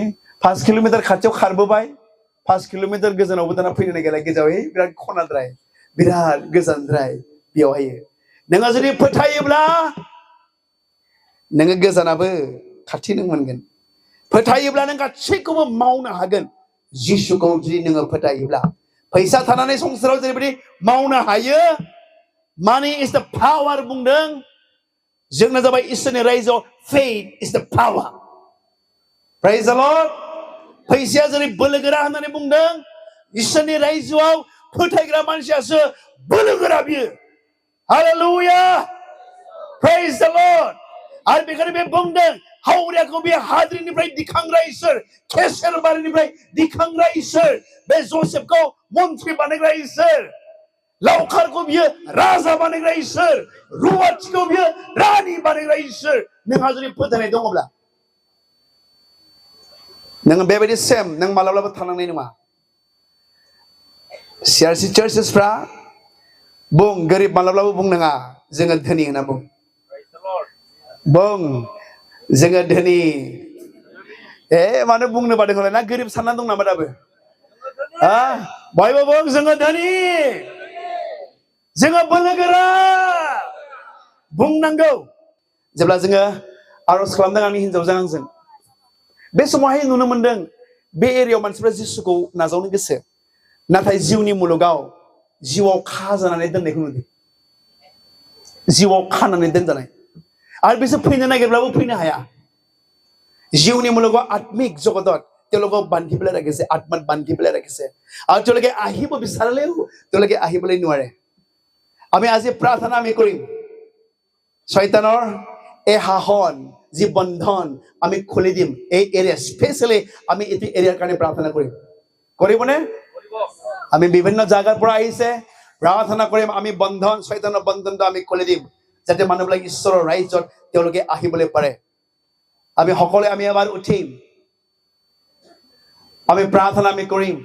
Speaker 1: 5 किल'मिटार खाथियाव खारबोबाय 5 किल'मिटार गोजानावबो दाना फैनो नागिरला गिर्जायावहाय बिराद खनाद्राय बिराद गोजानद्राय बेयावहाय नोङो जुदि फोथायोब्ला नोङो गोजानाबो खाथि नों मोनगोन फोथायोब्ला नों गासैखौबो मावनो हागोन जिसुखौ जुदि नोङो फोथायोब्ला फैसा थानानै संसाराव जेरैबायदि मावनो हायो मानि इज द पावार बुंदों जोंना जाबाय इसोरनि रायजोआव फेथ इज द पावार प्रेज द लर्ड फैसाया जेरै बोलोगोरा होननानै बुंदों इसोरनि रायजोआव फोथायग्रा मानसियासो बोलोगोरा बियो हालेलुया प्रेज द लर्ड आरो बेखायनो बे बुंदों हावरियाखौ बे हाद्रिनिफ्राय दिखांग्रा इसोर केसेर बारिनिफ्राय दिखांग्रा इसोर बे जसेफखौ मन्त्रि बानायग्रा इसोर लावखारखौ बियो राजा बानायग्रा इसोर रुवाथिखौ बियो रानि बानायग्रा इसोर नोंहा जुदि फोथायनाय दङब्ला नोङो बेबायदि सेम नों मालाब्लाबो थानांनाय नङा CRC चार्चेसफ्रा बुं गोरिब मालाब्लाबो बुंनाङा जोङो धोनि होनना बुं जोङो धोनि मानो बुंनो बादों हलाय ना गोरिब सानना दं नामा दाबो बयबो बुं जोङो धोनि जोङो बोलोगोरा बुंनांगौ जेब्ला जोङो आरज खालामदों आंनि हिन्जावजों आंजों बे समावहाय नुनो मोनदों बे एरियायाव मानसिफ्रा जिसुखौ नाजावनो गोसो नाथाय जिउनि मुलुगाव जिउआव खाजानानै दोननायखौ नुदों जिउआव खानानै दोनजानाय आरो बिसोर फैनो नागिरब्लाबो फैनो हाया जिउनि मुलुगाव आत्मिक जगतত তেওঁলোকক বান্ধি পেলাই ৰাখিছে আত্মাত বান্ধি পেলাই ৰাখিছে আৰু তেওঁলোকে আহিব বিচাৰিলেও তেওঁলোকে আহিবলৈ নোৱাৰে আমি আজি প্ৰাৰ্থনা আমি কৰিম শয়তানৰ এই শাসন যি বন্ধন আমি খুলি দিম এই এৰিয়া স্পেশালি আমি এই এৰিয়াৰ কাৰণে প্ৰাৰ্থনা কৰিম কৰিবনে আমি বিভিন্ন জায়গাৰ পৰা আহিছে প্ৰাৰ্থনা কৰিম আমি বন্ধন শয়তানৰ বন্ধনটো আমি খুলি দিম যাতে মানুহবিলাক ঈশ্বৰৰ ৰাজ্যত তেওঁলোকে আহিবলৈ পাৰে আমি সকলোৱে আমি এবাৰ উঠিম আমি প্ৰাৰ্থনা আমি কৰিম